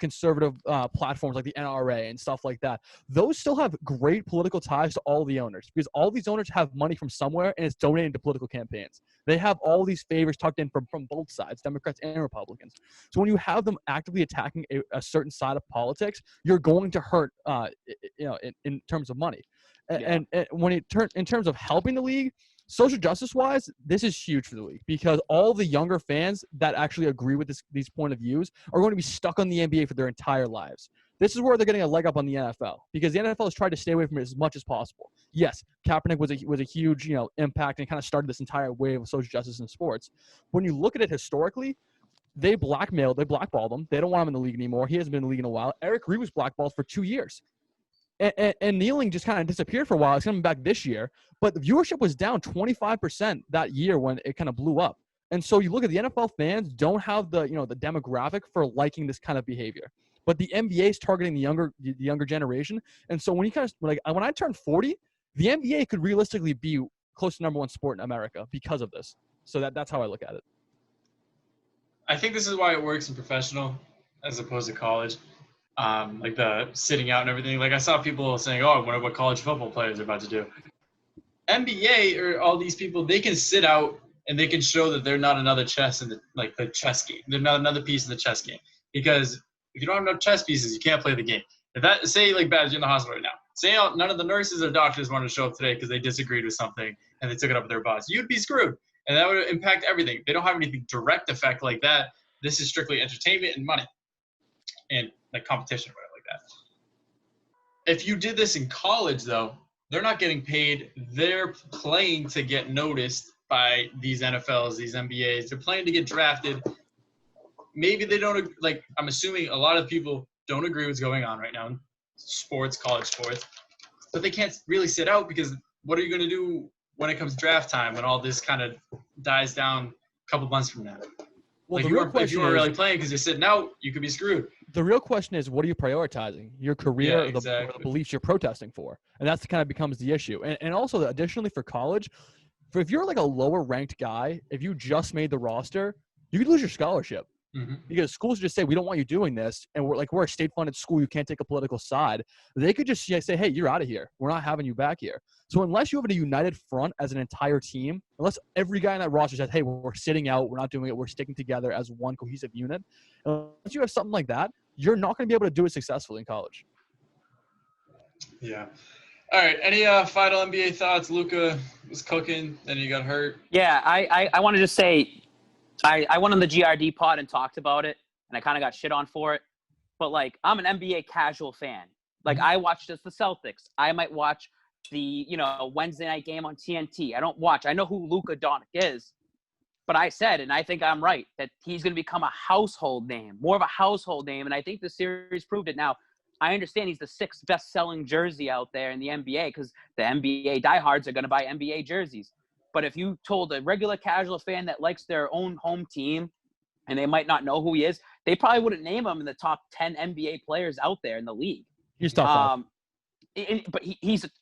conservative platforms like the NRA and stuff like that, those still have great political ties to all the owners because all these owners have money from somewhere and it's donated to political campaigns. They have all these favors tucked in from both sides, Democrats and Republicans. So when you have them actively attacking a certain side of politics, you're going to hurt, in terms of money. And when in terms of helping the league, social justice wise, this is huge for the league because all the younger fans that actually agree with these point of views are going to be stuck on the NBA for their entire lives. This is where they're getting a leg up on the NFL because the NFL has tried to stay away from it as much as possible. Yes, Kaepernick was a huge impact and kind of started this entire wave of social justice in sports. When you look at it historically, they blackballed him. They don't want him in the league anymore. He hasn't been in the league in a while. Eric Reid was blackballed for 2 years. And kneeling just kind of disappeared for a while. It's coming back this year. But the viewership was down 25% that year when it kind of blew up. And so you look at the NFL fans don't have the demographic for liking this kind of behavior. But the NBA is targeting the younger generation. And so when when I turn 40, the NBA could realistically be close to number one sport in America because of this. So that's how I look at it. I think this is why it works in professional as opposed to college. Like the sitting out and everything. Like I saw people saying, "Oh, I wonder what college football players are about to do." NBA or all these people, they can sit out and they can show that they're not another chess in the chess game. They're not another piece in the chess game because if you don't have enough chess pieces, you can't play the game. If that say like Babz, you're in the hospital right now. Say none of the nurses or doctors wanted to show up today because they disagreed with something and they took it up with their boss. You'd be screwed, and that would impact everything. They don't have anything direct effect like that. This is strictly entertainment and money. And like competition or whatever like that. If you did this in college, though, they're not getting paid. They're playing to get noticed by these NFLs, these NBAs. They're playing to get drafted. Maybe they don't I'm assuming a lot of people don't agree with what's going on right now in sports, college sports, but they can't really sit out because what are you going to do when it comes draft time and all this kind of dies down a couple months from now? Well, if you weren't really playing because you're sitting out, you could be screwed. The real question is, what are you prioritizing? Your career or the beliefs you're protesting for? And that's kind of becomes the issue. And also, additionally, for college, if you're like a lower ranked guy, if you just made the roster, you could lose your scholarship. Mm-hmm. Because schools just say, we don't want you doing this. And we're a state-funded school. You can't take a political side. They could just say, hey, you're out of here. We're not having you back here. So unless you have a united front as an entire team, unless every guy in that roster says, hey, we're sitting out, we're not doing it, we're sticking together as one cohesive unit, unless you have something like that, you're not going to be able to do it successfully in college. Yeah. All right. Any final NBA thoughts? Luka was cooking, then he got hurt. Yeah, I want to just say, I went on the GRD pod and talked about it, and I kind of got shit on for it. But, I'm an NBA casual fan. I watch just the Celtics. I might watch the, Wednesday night game on TNT. I don't watch. I know who Luka Doncic is. But I said, and I think I'm right, that he's going to become a household name, more of a household name. And I think the series proved it. Now, I understand he's the 6th best-selling jersey out there in the NBA because the NBA diehards are going to buy NBA jerseys. But if you told a regular casual fan that likes their own home team and they might not know who he is, they probably wouldn't name him in the top 10 NBA players out there in the league. He's top 5. But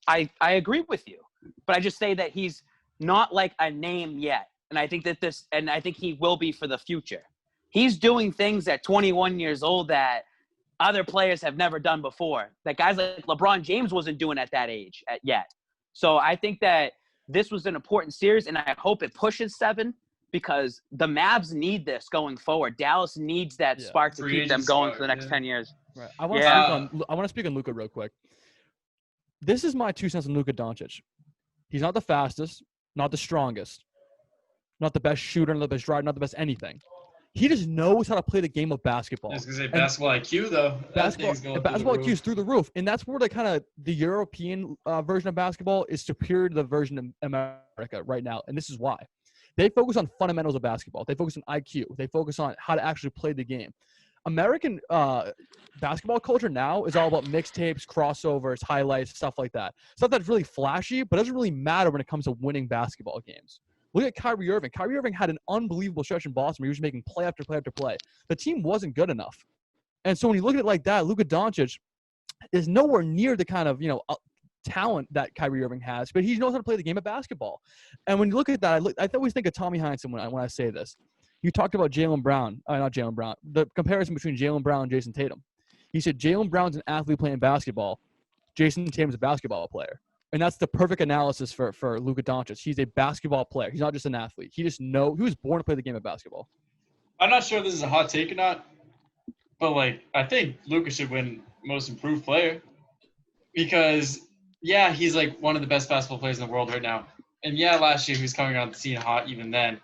I agree with you. But I just say that he's not like a name yet. And I think I think he will be for the future. He's doing things at 21 years old that other players have never done before. That guys like LeBron James wasn't doing at that age yet. So I think that this was an important series, and I hope it pushes 7 because the Mavs need this going forward. Dallas needs that spark to keep them going for the next 10 years. Right. I want to speak on Luka real quick. This is my 2 cents on Luka Doncic. He's not the fastest, not the strongest, not the best shooter, not the best driver, not the best anything. He just knows how to play the game of basketball. I was going to say basketball IQ, though. Basketball IQ is through the roof. And that's where the European version of basketball is superior to the version of America right now. And this is why. They focus on fundamentals of basketball. They focus on IQ. They focus on how to actually play the game. American basketball culture now is all about mixtapes, crossovers, highlights, stuff like that. Stuff that's really flashy, but doesn't really matter when it comes to winning basketball games. Look at Kyrie Irving. Kyrie Irving had an unbelievable stretch in Boston where he was making play after play after play. The team wasn't good enough. And so when you look at it like that, Luka Doncic is nowhere near the kind of, talent that Kyrie Irving has, but he knows how to play the game of basketball. And when you look at that, I always think of Tommy Heinsohn when I say this. You talked about Jaylen Brown. Not Jaylen Brown. The comparison between Jaylen Brown and Jason Tatum. He said Jaylen Brown's an athlete playing basketball. Jason Tatum's a basketball player. And that's the perfect analysis for Luka Doncic. He's a basketball player. He's not just an athlete. He was born to play the game of basketball. I'm not sure if this is a hot take or not, but like I think Luka should win Most Improved Player because yeah, he's like one of the best basketball players in the world right now. And yeah, last year he was coming on the scene hot even then.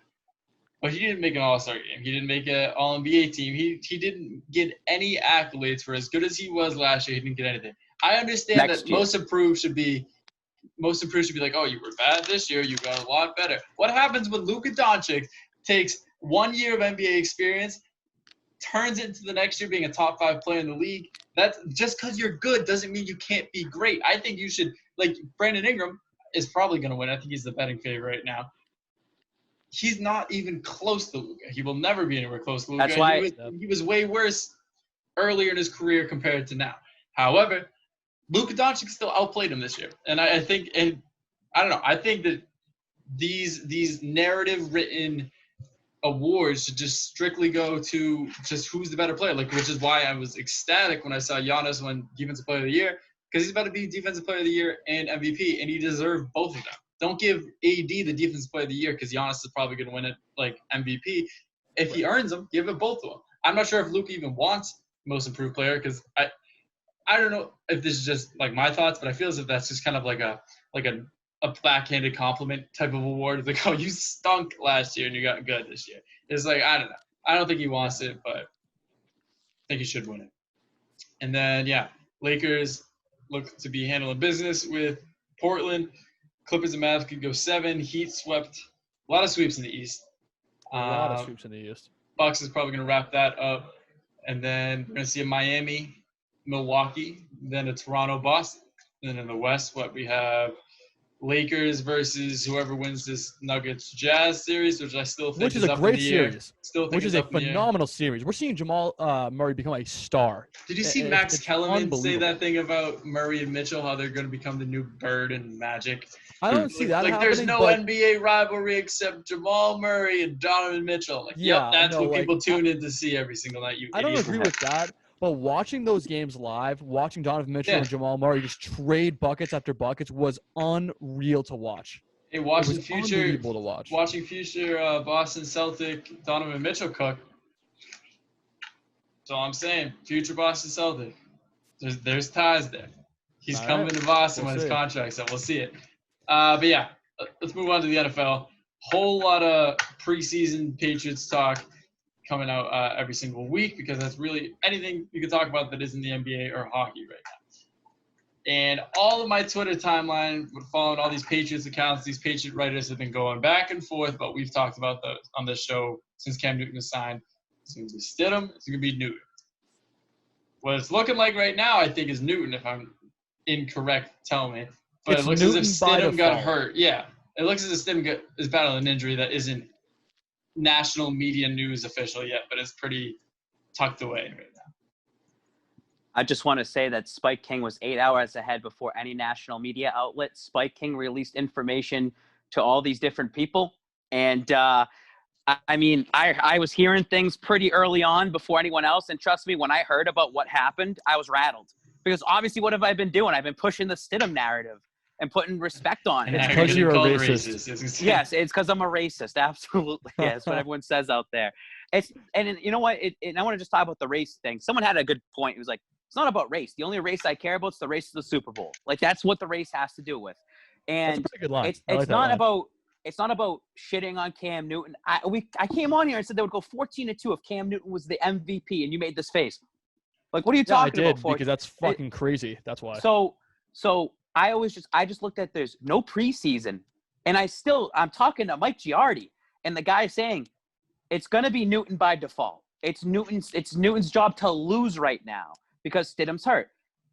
But he didn't make an All-Star game. He didn't make an All-NBA team. He didn't get any accolades for as good as he was last year. He didn't get anything. I understand that Most Improved should be like, oh, you were bad this year. You got a lot better. What happens when Luka Doncic takes 1 year of NBA experience, turns it into the next year being a top 5 player in the league? That's just because you're good doesn't mean you can't be great. I think you should, like Brandon Ingram is probably going to win. I think he's the betting favorite right now. He's not even close to Luka. He will never be anywhere close to Luka. That's why he was way worse earlier in his career compared to now. However, Luka Doncic still outplayed him this year. And I think that these narrative-written awards should just strictly go to just who's the better player, which is why I was ecstatic when I saw Giannis win Defensive Player of the Year, because he's about to be Defensive Player of the Year and MVP, and he deserved both of them. Don't give AD the Defensive Player of the Year because Giannis is probably going to win it like MVP. If he earns them, give it both to him. I'm not sure if Luka even wants Most Improved Player because I don't know if this is just like my thoughts, but I feel as if that's just kind of like a backhanded compliment type of award. It's like, oh, you stunk last year and you got good this year. It's like, I don't know. I don't think he wants it, but I think he should win it. And then, yeah, Lakers look to be handling business with Portland. Clippers and Mavs could go 7. Heat swept. A lot of sweeps in the East. A lot of sweeps in the East. Bucks is probably going to wrap that up. And then we're going to see a Miami, Milwaukee, then a Toronto, Boston. And then in the West, we have Lakers versus whoever wins this Nuggets Jazz series, which I still think is a great series. Which is a phenomenal series. We're seeing Jamal Murray become a star. Did you see Max Kellerman say that thing about Murray and Mitchell, how they're going to become the new Bird and Magic? I don't see that happening. There's no NBA rivalry except Jamal Murray and Donovan Mitchell. Like, yep, that's what people tune in to see every single night. I don't agree with that. But watching those games live, watching Donovan Mitchell and Jamal Murray just trade buckets after buckets was unreal to watch. Hey, watching future Boston Celtic Donovan Mitchell cook. That's all I'm saying. Future Boston Celtic. There's ties there. He's coming to Boston when his contract's up. We'll see it. But yeah, let's move on to the NFL. Whole lot of preseason Patriots talk coming out every single week because that's really anything you can talk about that isn't the NBA or hockey right now. And all of my Twitter timeline, following all these Patriots accounts, these Patriot writers have been going back and forth, but we've talked about those on this show since Cam Newton was signed. It's going to be Stidham. It's going to be Newton. What it's looking like right now, I think, is Newton. If I'm incorrect, tell me. But it looks as if Stidham got hurt. Yeah. It looks as if Stidham is battling an injury that isn't national media news official yet, but it's pretty tucked away right now. I just want to say that Spike King was 8 hours ahead before any national media outlet. Spike King released information to all these different people. And I was hearing things pretty early on before anyone else. And trust me, when I heard about what happened, I was rattled. Because obviously, what have I been doing? I've been pushing the Stidham narrative and putting respect on it. It's because you're a racist. Yes, it's because I'm a racist. Absolutely. Yeah, that's what everyone says out there. And you know what? And I want to just talk about the race thing. Someone had a good point. He was like, it's not about race. The only race I care about is the race of the Super Bowl. Like, that's what the race has to do with. And that's a pretty good line. It's not about shitting on Cam Newton. I came on here and said they would go 14-2 if Cam Newton was the MVP, and you made this face. Like, what are you talking about? Because that's fucking crazy. That's why. So I just looked at there's no preseason, and I'm talking to Mike Giardi, and the guy saying it's going to be Newton by default. It's Newton's job to lose right now because Stidham's hurt.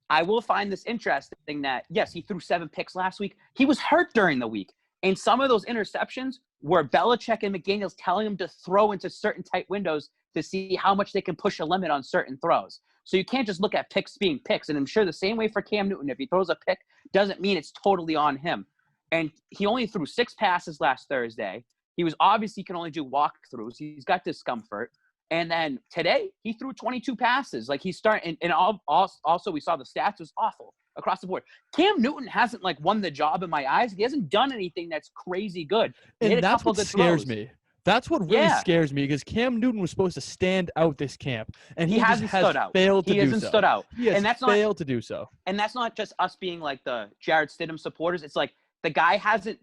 I will find this interesting that, yes, he threw 7 picks last week. He was hurt during the week. And some of those interceptions were Belichick and McDaniels telling him to throw into certain tight windows to see how much they can push a limit on certain throws. So you can't just look at picks being picks. And I'm sure the same way for Cam Newton, if he throws a pick, doesn't mean it's totally on him. And he only threw 6 passes last Thursday. He was obviously can only do walkthroughs. He's got discomfort. And then today he threw 22 passes. Like he's starting, and also we saw the stats was awful across the board. Cam Newton hasn't like won the job in my eyes. He hasn't done anything that's crazy good. And that's what scares me. That's what really scares me because Cam Newton was supposed to stand out this camp, and he hasn't stood out. Failed to do so. He hasn't stood out. He has and that's failed to do so. And that's not just us being like the Jarrett Stidham supporters. It's like the guy hasn't.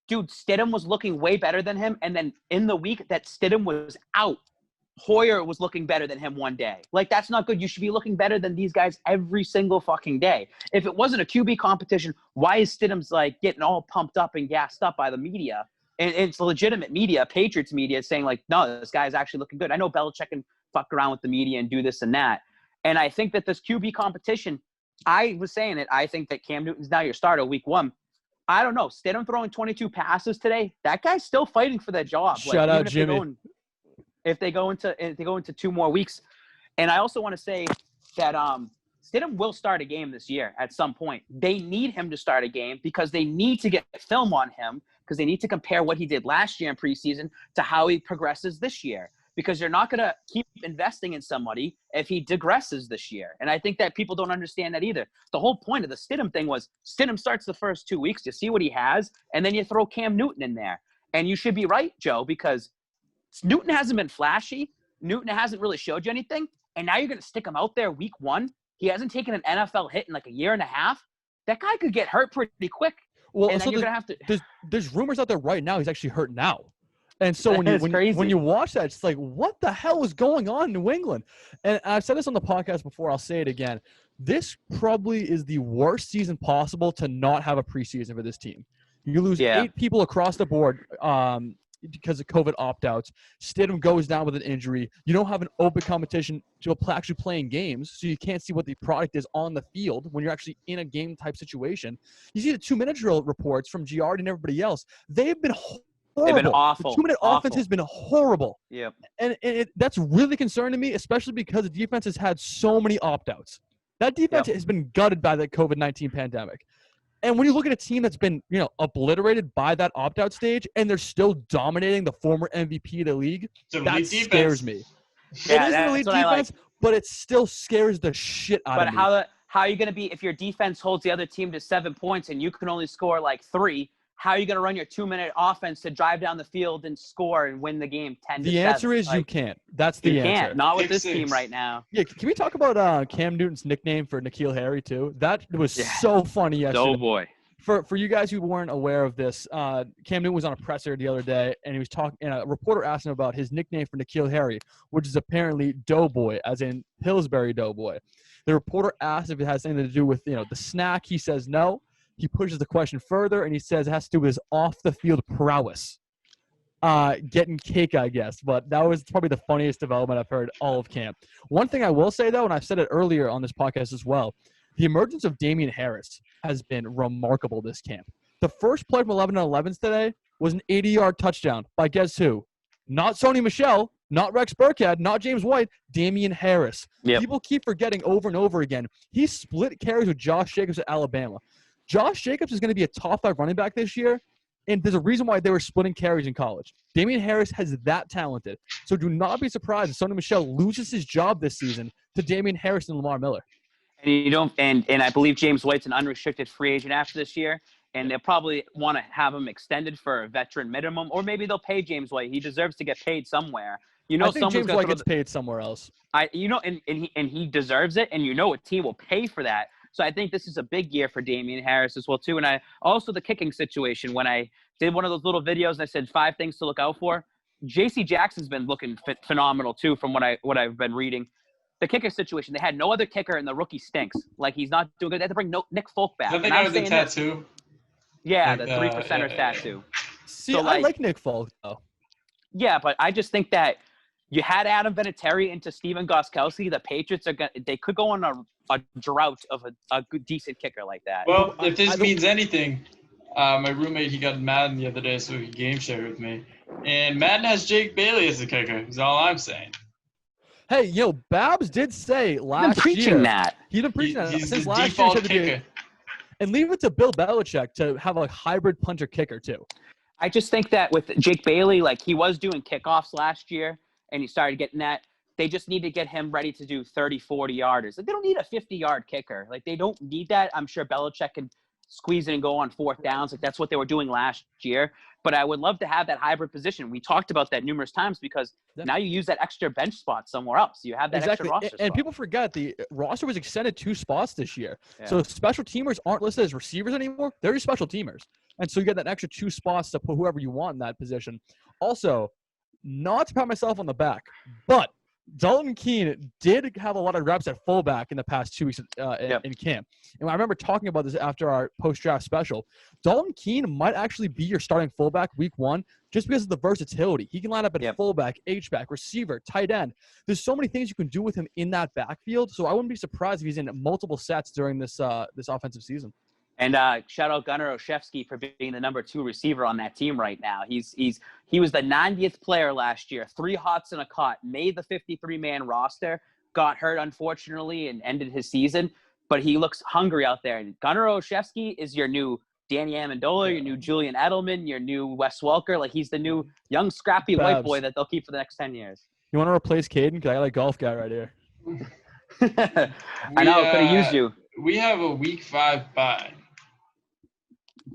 Dude, Stidham was looking way better than him, and then in the week that Stidham was out, Hoyer was looking better than him one day. Like, that's not good. You should be looking better than these guys every single fucking day. If it wasn't a QB competition, why is Stidham's like getting all pumped up and gassed up by the media? And it's legitimate media, Patriots media, saying like, no, this guy's actually looking good. I know Belichick can fuck around with the media and do this and that. And I think that this QB competition, I was saying it, I think that Cam Newton's now your starter week 1. I don't know. Stidham throwing 22 passes today, that guy's still fighting for that job. Shout out Jimmy. If they go into 2 more weeks. And I also want to say that Stidham will start a game this year at some point. They need him to start a game because they need to get film on him because they need to compare what he did last year in preseason to how he progresses this year. Because you're not going to keep investing in somebody if he digresses this year. And I think that people don't understand that either. The whole point of the Stidham thing was Stidham starts the first 2 weeks, you see what he has, and then you throw Cam Newton in there. And you should be right, Joe, because Newton hasn't been flashy. Newton hasn't really showed you anything. And now you're going to stick him out there week 1. He hasn't taken an NFL hit in like a year and a half. That guy could get hurt pretty quick. Well, and so then you're going to have to – there's rumors out there right now he's actually hurt now. And so when you watch that, it's like, what the hell is going on in New England? And I've said this on the podcast before. I'll say it again. This probably is the worst season possible to not have a preseason for this team. You lose 8 people across the board because of COVID opt-outs. Stidham goes down with an injury. You don't have an open competition to actually playing games, so you can't see what the product is on the field when you're actually in a game-type situation. You see the 2-minute drill reports from Giard and everybody else. They've been horrible. They've been awful. The 2-minute offense has been horrible. Yep. And that's really concerning to me, especially because the defense has had so many opt-outs. That defense has been gutted by the COVID-19 pandemic. And when you look at a team that's been, obliterated by that opt-out stage, and they're still dominating the former MVP of the league, that scares me. Yeah, it is an elite defense, but it still scares the shit out of me. But how are you going to be if your defense holds the other team to 7 points and you can only score like 3? How are you going to run your 2-minute offense to drive down the field and score and win the game 10-7? The answer is you can't. That's the answer. You can't. Not with this team right now. Yeah, can we talk about Cam Newton's nickname for N'Keal Harry too? That was so funny yesterday. Oh boy. For you guys who weren't aware of this, Cam Newton was on a presser the other day, and he was talking. And a reporter asked him about his nickname for N'Keal Harry, which is apparently Doughboy, as in Pillsbury Doughboy. The reporter asked if it has anything to do with the snack. He says no. He pushes the question further, and he says it has to do with his off-the-field prowess. Getting cake, I guess. But that was probably the funniest development I've heard all of camp. One thing I will say, though, and I've said it earlier on this podcast as well, the emergence of Damian Harris has been remarkable this camp. The first play from 11 on 11s today was an 80-yard touchdown by guess who? Not Sony Michel, not Rex Burkhead, not James White, Damian Harris. Yep. People keep forgetting over and over again. He split carries with Josh Jacobs at Alabama. Josh Jacobs is going to be a top 5 running back this year, and there's a reason why they were splitting carries in college. Damian Harris has that talented. So do not be surprised if Sony Michel loses his job this season to Damian Harris and Lamar Miller. And you don't, and I believe James White's an unrestricted free agent after this year, and they'll probably want to have him extended for a veteran minimum, or maybe they'll pay James White. He deserves to get paid somewhere. I think James White gets paid somewhere else. And he deserves it, and a team will pay for that. So I think this is a big year for Damian Harris as well, too. And I also the kicking situation, when I did one of those little videos and I said 5 things to look out for, J.C. Jackson's been looking phenomenal, too, from what I've been reading. The kicker situation, they had no other kicker, and the rookie stinks. Like, he's not doing good. They had to bring Nick Folk back. Is that the guy with the tattoo? Yeah, the 3%er tattoo. See, so, I like Nick Folk, though. Yeah, but I just think that you had Adam Vinatieri into Steven Gostkowski. The Patriots they could go on a drought of a good, decent kicker like that. Well, if this means anything, my roommate, he got Madden the other day, so he game shared with me. And Madden has Jake Bailey as the kicker, is all I'm saying. Hey, Babz did say last year. He's been preaching that He's since the last default year. kicker. And leave it to Bill Belichick to have a hybrid punter kicker, too. I just think that with Jake Bailey, like he was doing kickoffs last year and he started getting that. They just need to get him ready to do 30, 40 yarders. Like they don't need a 50-yard kicker. Like they don't need that. I'm sure Belichick can squeeze it and go on fourth downs. Like that's what they were doing last year. But I would love to have that hybrid position. We talked about that numerous times because now you use that extra bench spot somewhere else. You have that extra roster spot. And people forget the roster was extended 2 spots this year. Yeah. So special teamers aren't listed as receivers anymore. They're just special teamers. And so you get that extra 2 spots to put whoever you want in that position. Also, not to pat myself on the back, but Dalton Keene did have a lot of reps at fullback in the past 2 weeks in camp. And I remember talking about this after our post-draft special. Dalton Keene might actually be your starting fullback week 1 just because of the versatility. He can line up at fullback, H-back, receiver, tight end. There's so many things you can do with him in that backfield. So I wouldn't be surprised if he's in multiple sets during this offensive season. And shout out Gunnar Olszewski for being the number 2 receiver on that team right now. He was the 90th player last year, 3 hots and a cot, made the 53-man roster, got hurt unfortunately and ended his season, but he looks hungry out there. And Gunnar Olszewski is your new Danny Amendola, your new Julian Edelman, your new Wes Welker. Like he's the new young scrappy white boy that they'll keep for the next 10 years. You want to replace Caden? Because I got a golf guy right here. I know, could have used you. We have a week 5 bye.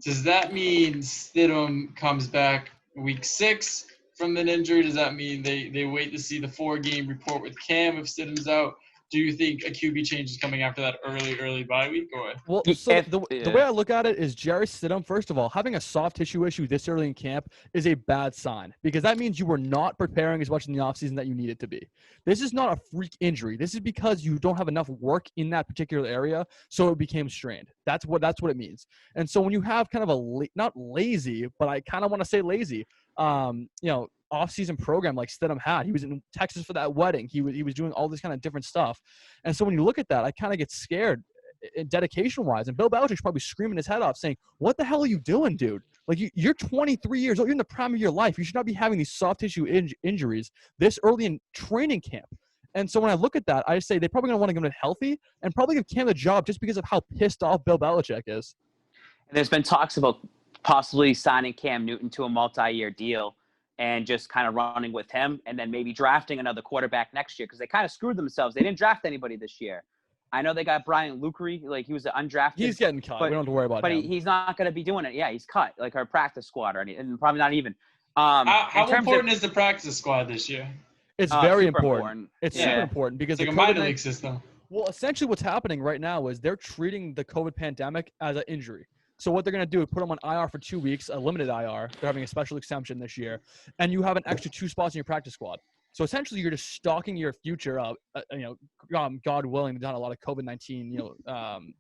Does that mean Stidham comes back week 6 from an injury? Does that mean they wait to see the 4-game report with Cam if Stidham's out? Do you think a QB change is coming after that early bye week? Or? Well, so the way I look at it is Jerry Stidham, first of all, having a soft tissue issue this early in camp is a bad sign because that means you were not preparing as much in the offseason that you needed to be. This is not a freak injury. This is because you don't have enough work in that particular area, so it became strained. That's what it means. And so when you have kind of not lazy, but I kind of want to say lazy, off-season program like Stidham had. He was in Texas for that wedding. He was doing all this kind of different stuff. And so when you look at that, I kind of get scared dedication-wise. And Bill Belichick's probably screaming his head off saying, what the hell are you doing, dude? Like, you're 23 years old. You're in the prime of your life. You should not be having these soft tissue injuries this early in training camp. And so when I look at that, I say they're probably going to want to get him healthy and probably give Cam the job just because of how pissed off Bill Belichick is. And there's been talks about possibly signing Cam Newton to a multi-year deal and just kind of running with him and then maybe drafting another quarterback next year because they kind of screwed themselves. They didn't draft anybody this year. I know they got Brian Luckery. Like, he was undrafted. He's getting cut. We don't have to worry about him. But he's not going to be doing it. Yeah, he's cut, like our practice squad or anything, and probably not even. How important is the practice squad this year? It's very important. It's super important because it's like a minor league system. Well, essentially what's happening right now is they're treating the COVID pandemic as an injury. So what they're going to do is put them on IR for 2 weeks, a limited IR. They're having a special exemption this year. And you have an extra 2 spots in your practice squad. So essentially you're just stocking your future up, God willing, there's not a lot of COVID-19,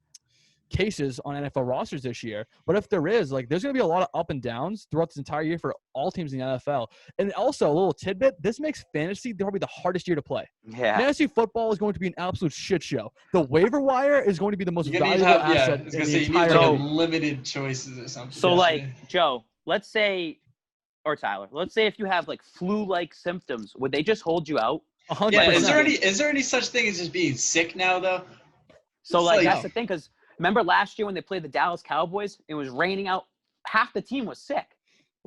cases on NFL rosters this year. But if there is, there's going to be a lot of up and downs throughout this entire year for all teams in the NFL. And also, a little tidbit, this makes fantasy probably the hardest year to play. Yeah. Fantasy football is going to be an absolute shit show. The waiver wire is going to be the most valuable asset in the entire league. Limited choices or something. So, Joe, let's say, or Tyler, let's say if you have, flu-like symptoms, would they just hold you out? 100%. Yeah, is there any such thing as just being sick now, though? So, that's the thing, because remember last year when they played the Dallas Cowboys, it was raining out. Half the team was sick.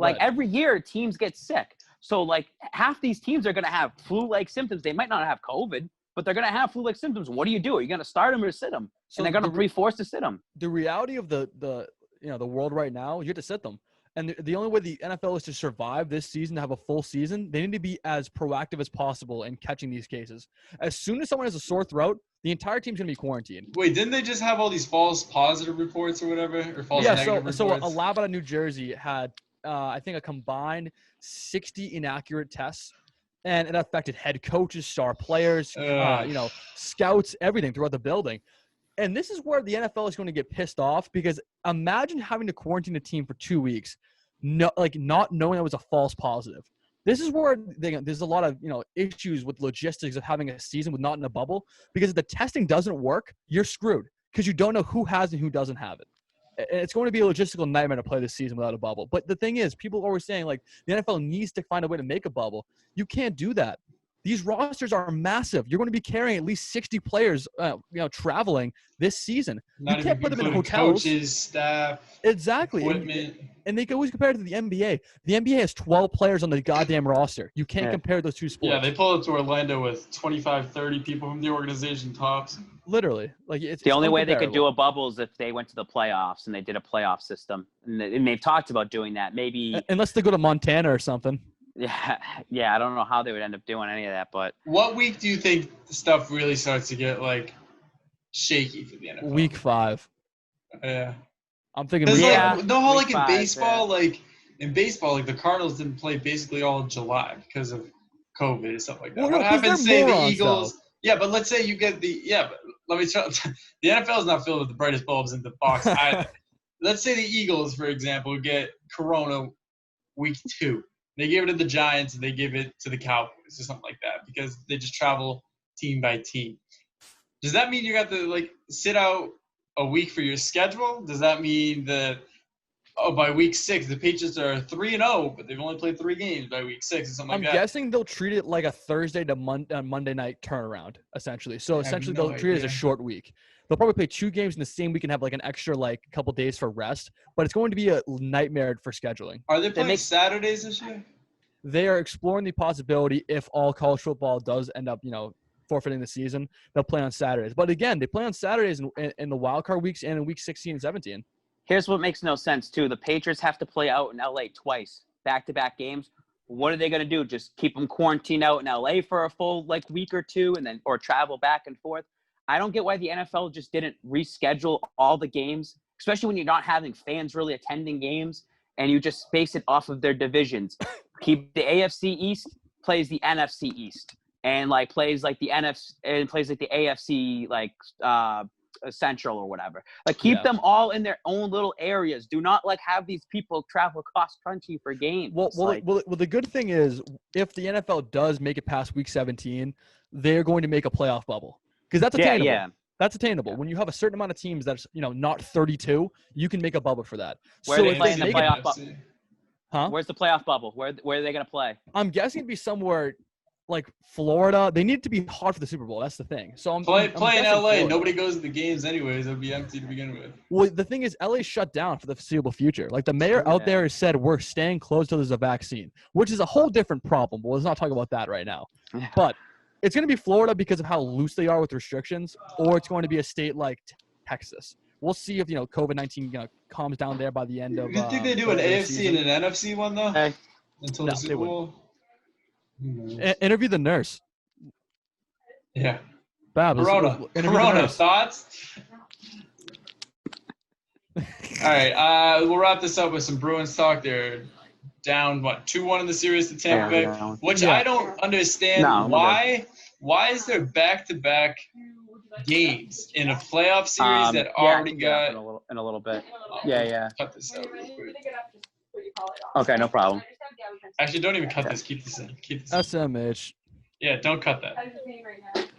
Every year, teams get sick. So, half these teams are going to have flu-like symptoms. They might not have COVID, but they're going to have flu-like symptoms. What do you do? Are you going to start them or sit them? So and they're going to be forced to sit them. The reality of the world right now, you have to sit them. And the only way the NFL is to survive this season, to have a full season, they need to be as proactive as possible in catching these cases. As soon as someone has a sore throat, the entire team's going to be quarantined. Wait, didn't they just have all these false positive reports or whatever? Or false negative reports? So a lab out of New Jersey had, I think, a combined 60 inaccurate tests. And it affected head coaches, star players, scouts, everything throughout the building. And this is where the NFL is going to get pissed off because imagine having to quarantine a team for 2 weeks, not knowing it was a false positive. This is where there's a lot of issues with logistics of having a season with not in a bubble because if the testing doesn't work, you're screwed because you don't know who has and who doesn't have it. And it's going to be a logistical nightmare to play this season without a bubble. But the thing is, people are always saying the NFL needs to find a way to make a bubble. You can't do that. These rosters are massive. You're going to be carrying at least 60 players, traveling this season. Not You can't even put them in including hotels. coaches, staff, Exactly. equipment. And they can always compare it to the NBA. The NBA has 12 players on the goddamn roster. You can't compare those two sports. Yeah, they pull up to Orlando with 25, 30 people from the organization tops. Literally. Like it's The only way they could uncomparable. do a bubble is if they went to the playoffs and they did a playoff system. And they've talked about doing that. Maybe. Unless they go to Montana or something. Yeah. I don't know how they would end up doing any of that, but What week do you think the stuff really starts to get like shaky for the NFL? Week 5. Yeah. I'm thinking. Because week in 5, baseball, the Cardinals didn't play basically all of July because of COVID and stuff like that. Well, What no, 'cause happens? they're Say morons, the Eagles. though. Yeah, but let's say you get but let me tell the NFL is not filled with the brightest bulbs in the box either. Let's say the Eagles, for example, get Corona week 2. They give it to the Giants and they give it to the Cowboys or something like that because they just travel team by team. Does that mean you got to sit out a week for your schedule? Does that mean that by week 6 the Patriots are 3-0, but they've only played 3 games by week 6 or something like that? I'm guessing they'll treat it like a Thursday to Monday night turnaround, essentially. So essentially they'll treat it as a short week. They'll probably play 2 games in the same week and have an extra couple days for rest, but it's going to be a nightmare for scheduling. Are they playing Saturdays this year? They are exploring the possibility if all college football does end up, forfeiting the season, they'll play on Saturdays. But again, they play on Saturdays in the wild card weeks and in week 16 and 17. Here's what makes no sense, too. The Patriots have to play out in L.A. twice, back-to-back games. What are they going to do? Just keep them quarantined out in L.A. for a full week or 2 or travel back and forth? I don't get why the NFL just didn't reschedule all the games, especially when you're not having fans really attending games, and you just base it off of their divisions. Keep the AFC East plays the NFC East, and plays the NFC and plays the AFC Central or whatever. Keep them all in their own little areas. Do not have these people travel cross country for games. Well, the good thing is if the NFL does make it past week 17, they're going to make a playoff bubble because that's attainable. Yeah. That's attainable. Yeah. When you have a certain amount of teams that's not 32, you can make a bubble for that. Where are they playing the playoff bubble? Huh? Where's the playoff bubble? Where are they going to play? I'm guessing it'd be somewhere like Florida. They need to be hot for the Super Bowl. That's the thing. So I'm play in LA. Florida. Nobody goes to the games anyways. It'll be empty to begin with. Well, the thing is, LA shut down for the foreseeable future. The mayor out there has said we're staying closed till there's a vaccine, which is a whole different problem. But let's not talk about that right now. But it's going to be Florida because of how loose they are with restrictions, or it's going to be a state like Texas. We'll see if COVID-19 calms down there by the end of. Do you think they do an AFC season. and an NFC one though? Until the Super Bowl. Interview the nurse. Yeah. Babz. Corona thoughts? All right. We'll wrap this up with some Bruins talk. They're down 2-1 in the series to Tampa Bay, which I don't understand. Why is there back-to-back games in a playoff series that already got in a little bit? Yeah. Cut this out real quick. Okay, no problem. Actually, don't even cut this. Keep this in. SMH. Yeah, don't cut that.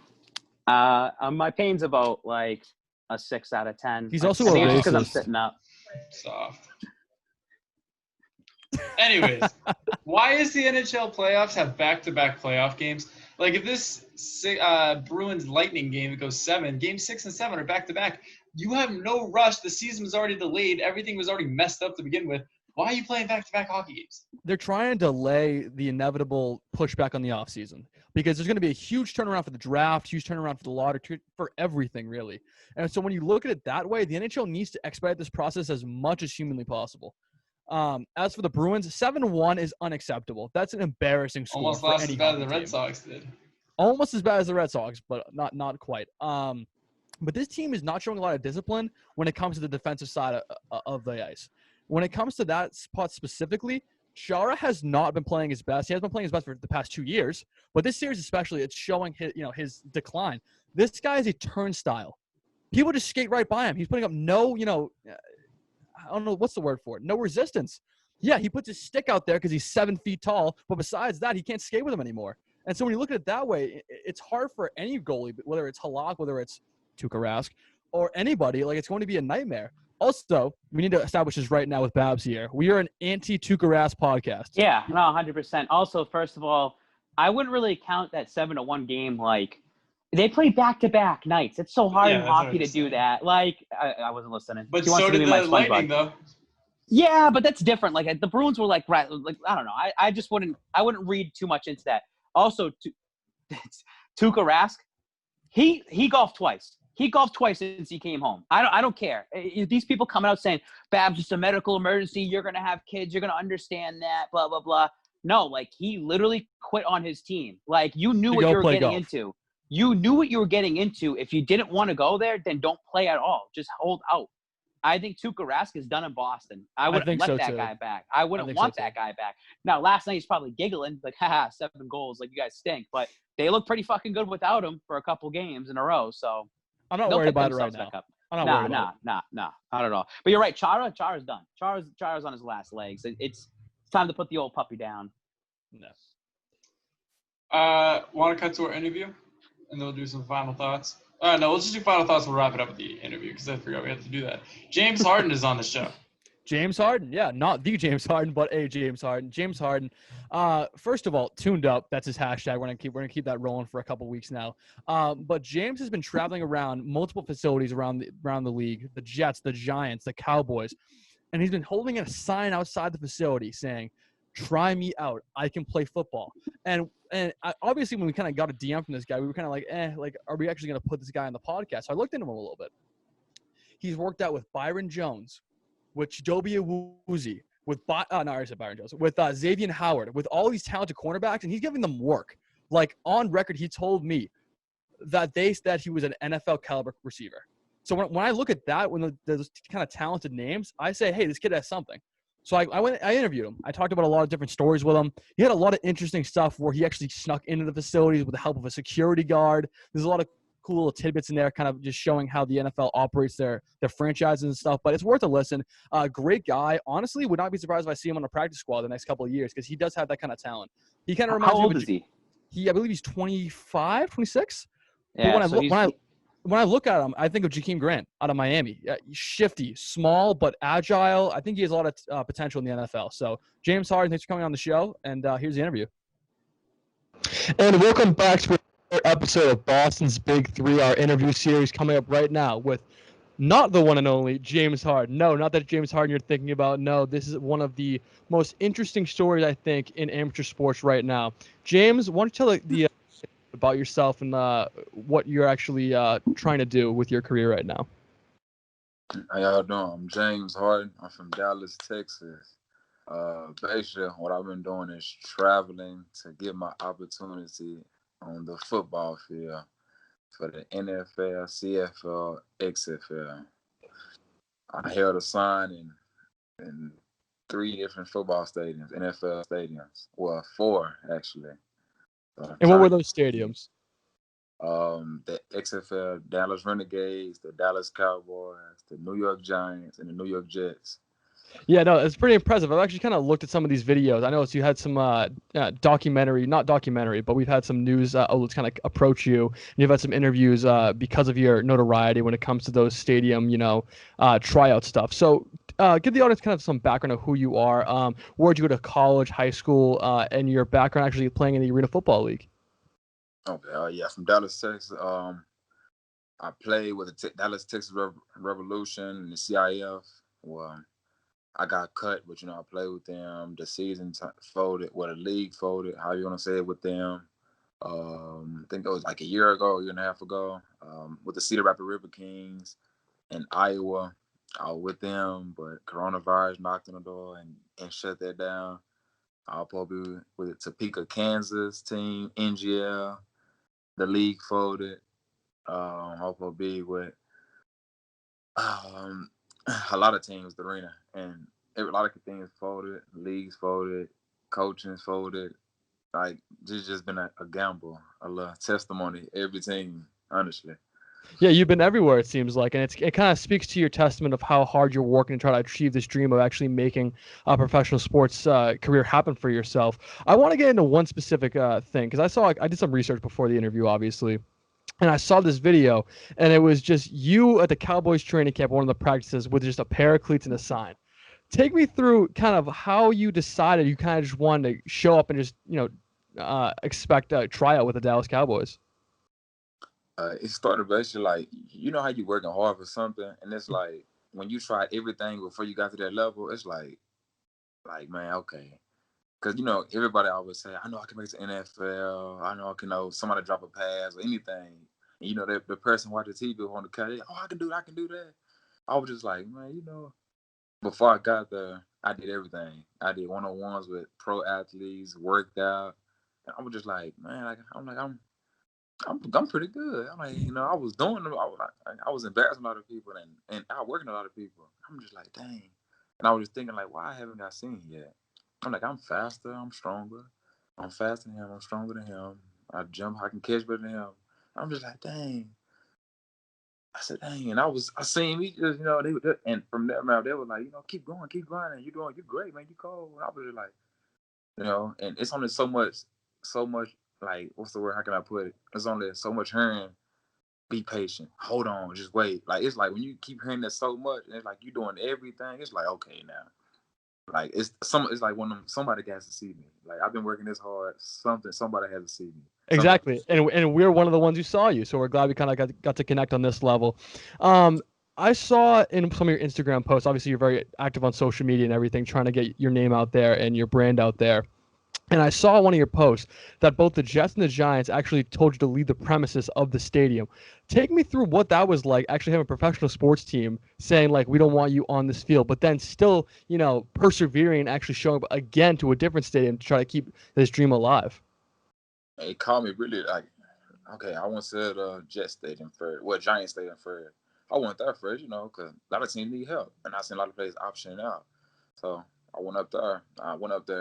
My pain's about a 6 out of 10. He's also I think a it's because I'm racist. sitting up. Soft. Anyways, why is the NHL playoffs have back-to-back playoff games? If this Bruins Lightning game, it goes 7. Games 6 and 7 are back-to-back. You have no rush. The season was already delayed. Everything was already messed up to begin with. Why are you playing back-to-back hockey games? They're trying to delay the inevitable pushback on the offseason because there's going to be a huge turnaround for the draft, huge turnaround for the lottery, for everything, really. And so when you look at it that way, the NHL needs to expedite this process as much as humanly possible. As for the Bruins, 7-1 is unacceptable. That's an embarrassing score. Almost for lost any as bad as the hockey Red team. Sox did. Almost as bad as the Red Sox, but not quite. But this team is not showing a lot of discipline when it comes to the defensive side of the ice. When it comes to that spot specifically, Chara has not been playing his best. He has been playing his best for the past 2 years, but this series especially, it's showing his decline. This guy is a turnstile. People just skate right by him. He's putting up no, I don't know what's the word for it. No resistance. Yeah, he puts his stick out there because he's 7 feet tall, but besides that, he can't skate with him anymore. And so when you look at it that way, it's hard for any goalie, whether it's Halak, whether it's Tuukka Rask, or anybody. It's going to be a nightmare. Also, we need to establish this right now with Babz here. We are an anti-Tuukka Rask podcast. Yeah, no, 100%. Also, first of all, I wouldn't really count that 7-1 game like they play back-to-back nights. It's so hard in that's what hockey I'm to do saying. that. Like I wasn't listening. But She wants so to give did me my the SpongeBob. Lightning, though. Yeah, but that's different. Like the Bruins were like I don't know. I just wouldn't read too much into that. Also, Tuukka Rask, he golfed twice. He golfed twice since he came home. I don't care. These people coming out saying, Babz, it's a medical emergency. You're going to have kids. You're going to understand that, blah, blah, blah. No, like he literally quit on his team. Like you knew what you were getting into. You knew what you were getting into. If you didn't want to go there, then don't play at all. Just hold out. I think Tuukka Rask is done in Boston. I wouldn't let that guy back. I wouldn't want that guy back. Now, last night he's probably giggling, like, haha, 7 goals. Like, you guys stink. But they look pretty fucking good without him for a couple games in a row. So I'm not worried about it right now. I'm not worried about it. Nah, not at all. But you're right. Chara's done. Chara's on his last legs. It's time to put the old puppy down. No. Want to cut to our interview? And then we'll do some final thoughts. No, let's just do final thoughts. We'll wrap it up with the interview because I forgot we had to do that. James Harden is on the show. James Harden, yeah, not the James Harden, but a James Harden. James Harden, first of all, tuned up. That's his hashtag. We're gonna keep that rolling for a couple weeks now. But James has been traveling around multiple facilities around the league, the Jets, the Giants, the Cowboys, and he's been holding a sign outside the facility saying, "Try me out. I can play football." And obviously, when we kind of got a DM from this guy, we were kind of like, are we actually going to put this guy on the podcast? So I looked into him a little bit. He's worked out with Byron Jones, with Chidobe Awuzie, with Xavier Howard, with all these talented cornerbacks, and he's giving them work. Like on record, he told me that he was an NFL caliber receiver. So when I look at that, when those kind of talented names, I say, hey, this kid has something. So I interviewed him. I talked about a lot of different stories with him. He had a lot of interesting stuff where he actually snuck into the facilities with the help of a security guard. There's a lot of cool little tidbits in there, kind of just showing how the NFL operates their franchises and stuff. But it's worth a listen. Great guy. Honestly, would not be surprised if I see him on a practice squad the next couple of years because he does have that kind of talent. He kind of reminds me. How old is he? I believe he's 25, 26. Yeah, but when I look at him, I think of Jakeem Grant out of Miami. He's shifty, small, but agile. I think he has a lot of potential in the NFL. So, James Harden, thanks for coming on the show. And here's the interview. And welcome back to another episode of Boston's Big Three, our interview series coming up right now with not the one and only James Harden. No, not that James Harden you're thinking about. No, this is one of the most interesting stories, I think, in amateur sports right now. James, why don't you tell about yourself and what you're actually trying to do with your career right now? How y'all doing? I'm James Harden. I'm from Dallas, Texas. Basically, what I've been doing is traveling to get my opportunity on the football field for the NFL, CFL, XFL. I held a sign in 3 different football stadiums, NFL stadiums. Well, 4, actually. And what were those stadiums? The XFL, Dallas Renegades, the Dallas Cowboys, the New York Giants, and the New York Jets. Yeah, no, it's pretty impressive. I've actually kind of looked at some of these videos. I know you had some not documentary, but we've had some news outlets kind of approach you. And you've had some interviews because of your notoriety when it comes to those stadium, tryout stuff. So give the audience kind of some background of who you are. Where'd you go to college, high school, and your background actually playing in the Arena Football League? Okay, yeah, from Dallas, Texas. I played with the Dallas, Texas Revolution and the CIF. Well, I got cut, but I played with them. The season folded, the league folded, how you want to say it, with them. I think it was like a year and a half ago, with the Cedar Rapids River Kings in Iowa. I was with them, but coronavirus knocked on the door and shut that down. I'll probably be with the Topeka, Kansas team, NGL. The league folded. I'll probably be with a lot of teams, the arena, and a lot of things folded, leagues folded, coaching folded. Like, it's just been a gamble, a little testimony, every team, honestly. Yeah, you've been everywhere, it seems like, and it kind of speaks to your testament of how hard you're working to try to achieve this dream of actually making a professional sports career happen for yourself. I want to get into one specific thing, because I did some research before the interview, obviously. And I saw this video, and it was just you at the Cowboys training camp, one of the practices, with just a pair of cleats and a sign. Take me through kind of how you decided you kind of just wanted to show up and just, expect a tryout with the Dallas Cowboys? It started basically like, you know how you working hard for something, and it's like when you tried everything before you got to that level, it's like man, okay. Because, you know, everybody always say, I know I can make the NFL. I know I can know somebody drop a pass or anything. And, you know, the person watching TV want to cut it. Oh, I can do that. I can do that. I was just like, man, you know, before I got there, I did everything. I did one-on-ones with pro athletes, worked out. And I was just like, man, I'm pretty good. I'm like, you know, I was doing them. I was embarrassing a lot of people and outworking a lot of people. I'm just like, dang. And I was just thinking, like, why haven't I seen yet? I'm like, I'm faster, I'm stronger. I'm faster than him, I'm stronger than him. I jump, I can catch better than him. I'm just like, dang. I said, dang. And I seen me just, you know, and from that man, they were like, you know, keep going, keep grinding. You're great, man. You cold. And I was just like, you know, and it's only so much, like, what's the word? How can I put it? There's only so much hearing. Be patient. Hold on. Just wait. Like, it's like when you keep hearing that so much, and it's like you're doing everything. It's like, okay, now. Like it's like when somebody has to see me. Like I've been working this hard. Somebody has to see me. Exactly, and we're one of the ones who saw you, so we're glad we kind of got to connect on this level. I saw in some of your Instagram posts, obviously you're very active on social media and everything, trying to get your name out there and your brand out there. And I saw one of your posts that both the Jets and the Giants actually told you to leave the premises of the stadium. Take me through what that was like, actually having a professional sports team saying, like, we don't want you on this field, but then still, you know, persevering and actually showing up again to a different stadium to try to keep this dream alive. It called me really like, okay, I went to the Jet Stadium first. Well, Giant Stadium first. I went there first, you know, because a lot of teams need help. And I seen a lot of players optioning out. So I went up there.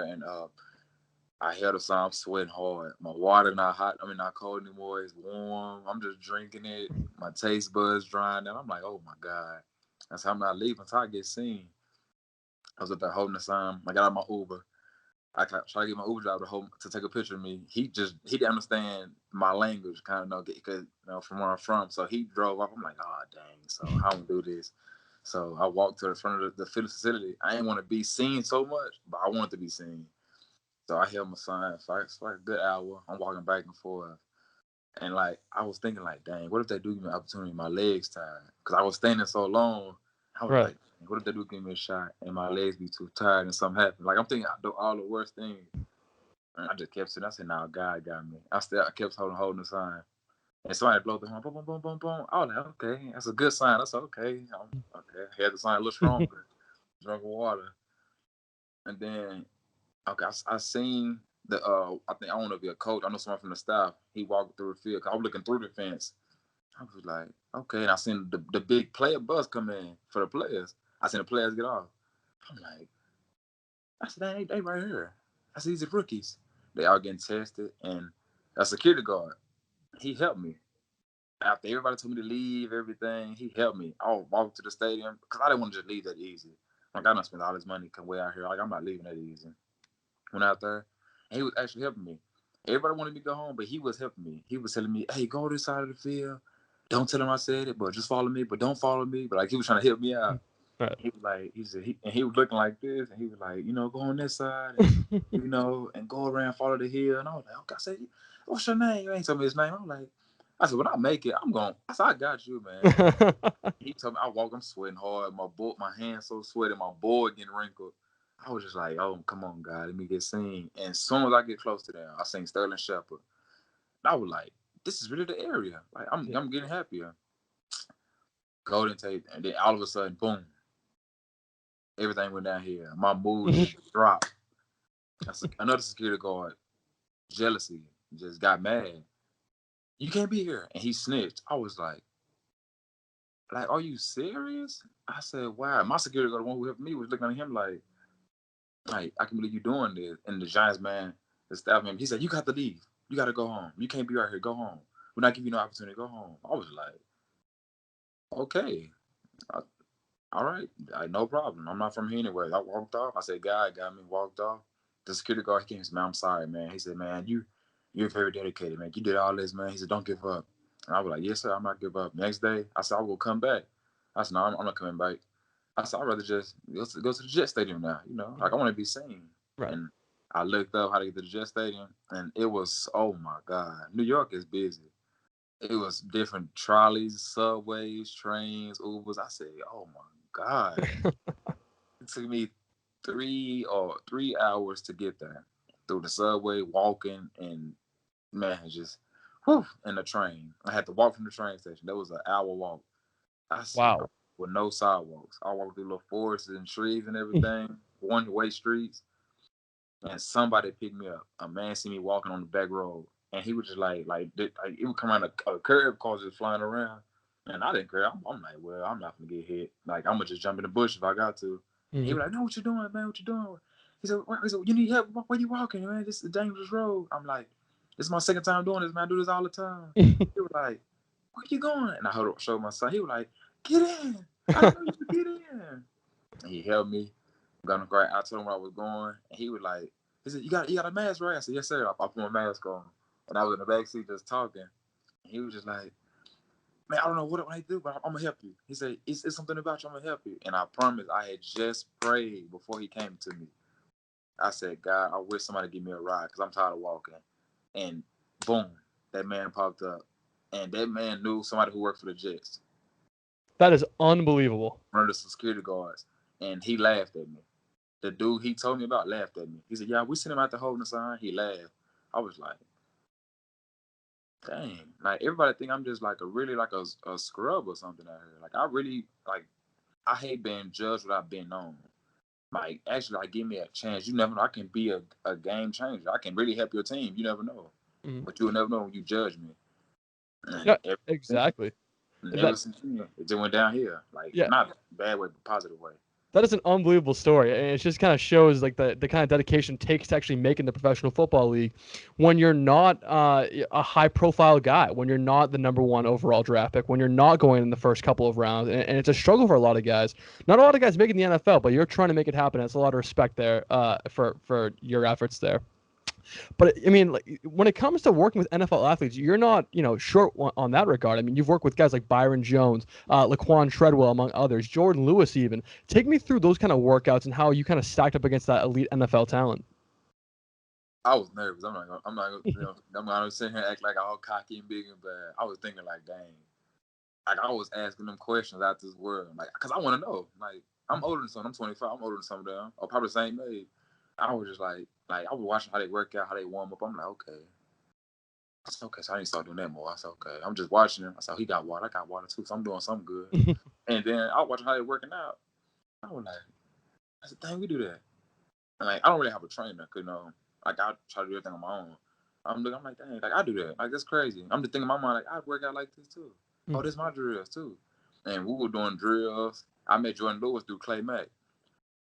And I held a sign. I'm sweating hard. My water not hot. I mean, not cold anymore. It's warm. I'm just drinking it. My taste buds drying out. I'm like, oh my God. That's how I'm not leaving until I get seen. I was up there holding the sign. I got out my Uber. I tried to get my Uber driver to take a picture of me. He didn't understand my language, kind of know, because from where I'm from. So he drove off. I'm like, oh dang. So how I'm gonna do this? So I walked to the front of the facility. I didn't want to be seen so much, but I wanted to be seen. So I held my sign for like a good hour. I'm walking back and forth. And like I was thinking, like, dang, what if they do give me an opportunity? My legs tired, because I was standing so long. I was like, what if they do give me a shot and my legs be too tired and something happen? Like I'm thinking I do all the worst things. And I just kept sitting. I said, "Nah, God got me." I kept holding the sign, and somebody blew the horn, boom, boom, boom, boom, boom. I was like, okay, that's a good sign. That's okay. Okay, I had the sign a little stronger, drunk water, and then okay, I seen the I think I want to be a coach. I know someone from the staff. He walked through the field. I was looking through the fence. I was like, okay. And I seen the big player bus come in for the players. I seen the players get off. I'm like, I said, they right here. I said, these are rookies. They all getting tested. And a security guard, he helped me. After everybody told me to leave, everything, he helped me. I walked to the stadium because I didn't want to just leave that easy. Like, I don't spend all this money come way out here. Like, I'm not leaving that easy. Went out there, and he was actually helping me. Everybody wanted me to go home, but he was helping me. He was telling me, hey, go to this side of the field. Don't tell him I said it, but just follow me, but don't follow me. But like, he was trying to help me out. Right. He was like, he was looking like this, and he was like, go on this side, and, and go around, follow the hill. And I was like, okay. I said, what's your name? You ain't told me his name. I said, when I make it, I'm going. I said, I got you, man. He told me, I'm sweating hard. My hands so sweaty, my board getting wrinkled. I was just like, oh, come on, God, let me get seen. And as soon as I get close to them, I sing Sterling Shepard. I was like, this is really the area. Like, I'm getting happier. Golden Tate, and then all of a sudden, boom, everything went down here. My mood just dropped. Another security guard, jealousy, just got mad. You can't be here. And he snitched. I was like, are you serious? I said, wow. My security guard, the one who helped me, was looking at him like, I can't believe you doing this. And the Giants man, the staff member, he said, you got to leave. You got to go home. You can't be right here. Go home. We're not giving you no opportunity to go home. I was like, okay. All right. No problem. I'm not from here anyway. I walked off. I said, God got me, walked off. The security guard, he came and said, man, I'm sorry, man. He said, man, you're very dedicated, man. You did all this, man. He said, don't give up. And I was like, yes, sir, I'm not give up. Next day, I said, I will come back. I said, no, I'm not coming back. I said, I'd rather just go to the Jet Stadium now. I want to be seen. Right. And I looked up how to get to the Jet Stadium, and it was, oh my God, New York is busy. It was different trolleys, subways, trains, Ubers. I said, oh my God. It took me 3 hours to get there through the subway, walking, and man, just whew, in the train. I had to walk from the train station. That was an hour walk. I said, Wow. with no sidewalks. I walked through little forests and trees and everything, one-way streets. And somebody picked me up. A man see me walking on the back road, and he was just like it would come around a curb, cars just flying around, and I didn't care. I'm like, well, I'm not gonna get hit. Like I'm gonna just jump in the bush if I got to. And he was like, no, what you doing, man? What you doing? He said, you need help? Where you walking, man? This is a dangerous road. I'm like, this is my second time doing this, man. I do this all the time. He was like, where you going? And I showed my son. He was like, get in. I know you should get in. And he helped me. Got in the car. I told him where I was going, and he was like, he said, you got a mask, right? I said, yes, sir. I put my mask on, and I was in the back seat just talking. And he was just like, man, I don't know what I do, but I'm gonna help you. He said, it's something about you. I'm gonna help you. And I promise, I had just prayed before he came to me. I said, God, I wish somebody give me a ride because I'm tired of walking. And boom, that man popped up, and that man knew somebody who worked for the Jets, That is unbelievable. one of the security guards, and he laughed at me. The dude he told me about laughed at me. He said, yeah, we seen him out there holding the sign. He laughed. I was like, dang. Like, everybody think I'm just like a scrub or something out here. Like, I hate being judged without being known. Like, actually, like, give me a chance. You never know. I can be a game changer. I can really help your team. You never know. Mhm. But you'll never know when you judge me. Yeah, And exactly. ever since then, it just went down here. Like, Yeah. not bad way, but positive way. That is an unbelievable story, and it just kind of shows like the kind of dedication it takes to actually making the professional football league when you're not a high-profile guy, when you're not the number one overall draft pick, when you're not going in the first couple of rounds, and it's a struggle for a lot of guys. Not a lot of guys making the NFL, but you're trying to make it happen. It's a lot of respect there for your efforts there. But I mean, like, when it comes to working with NFL athletes, you're not, short on that regard. I mean, you've worked with guys like Byron Jones, Laquan Treadwell, among others, Jordan Lewis even. Take me through those kind of workouts and how you kind of stacked up against that elite NFL talent. I was nervous. I'm not I'm gonna sit here and act like all cocky and big and bad. I was thinking like, dang. Like, I was asking them questions out this world. Like, cause I want to know. Like, I'm older than some. I'm 25. I'm older than some of them. Or probably the same age. I was just like I was watching how they work out, how they warm up. I'm like, okay. I said, okay, so I need to start doing that more. I said, okay. I'm just watching him. I said, he got water. I got water too. So I'm doing something good. And then I was watching how they working out. I was like, I said, dang, we do that. And like, I don't really have a trainer, cause like I try to do everything on my own. I'm like, dang, like I do that. Like, that's crazy. I'm just thinking in my mind, like, I'd work out like this too. Oh, this is my drills too. And we were doing drills. I met Jordan Lewis through Clay Mack.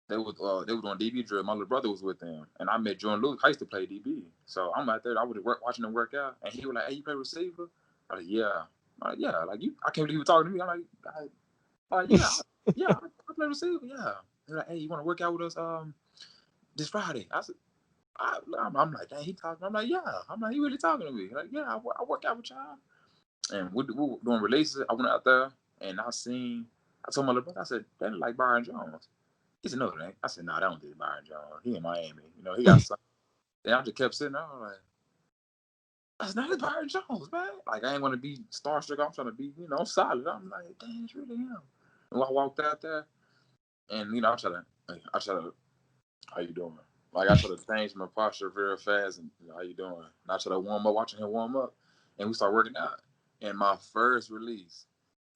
They was doing DB drill. My little brother was with them, and I met Jordan Lewis. I used to play DB, so I'm out there. I was watching them work out, and he was like, "Hey, you play receiver?" I was like, "Yeah." I'm like, "Yeah." Like, I can't believe he was talking to me. I'm like, "Yeah, yeah, I play receiver." Yeah. They're like, "Hey, you want to work out with us this Friday?" I said, "I'm like, dang, he talking." I'm like, "Yeah." I'm like, "He really talking to me?" Like, "Yeah, I work out with y'all." And we were doing releases. I went out there and I told my little brother, I said, "That look like Byron Jones." He said, "No, it ain't." I said, "No, that don't do Byron Jones. He in Miami. He got something." And I just kept sitting there. I was like, "That's not Byron Jones, man." Like, I ain't want to be starstruck. I'm trying to be, solid. I'm like, "Dang, it's really him." And I walked out there and, I try to, how you doing? Like, I try to change my posture very fast and, how you doing? And I try to warm up, watching him warm up. And we start working out. And my first release,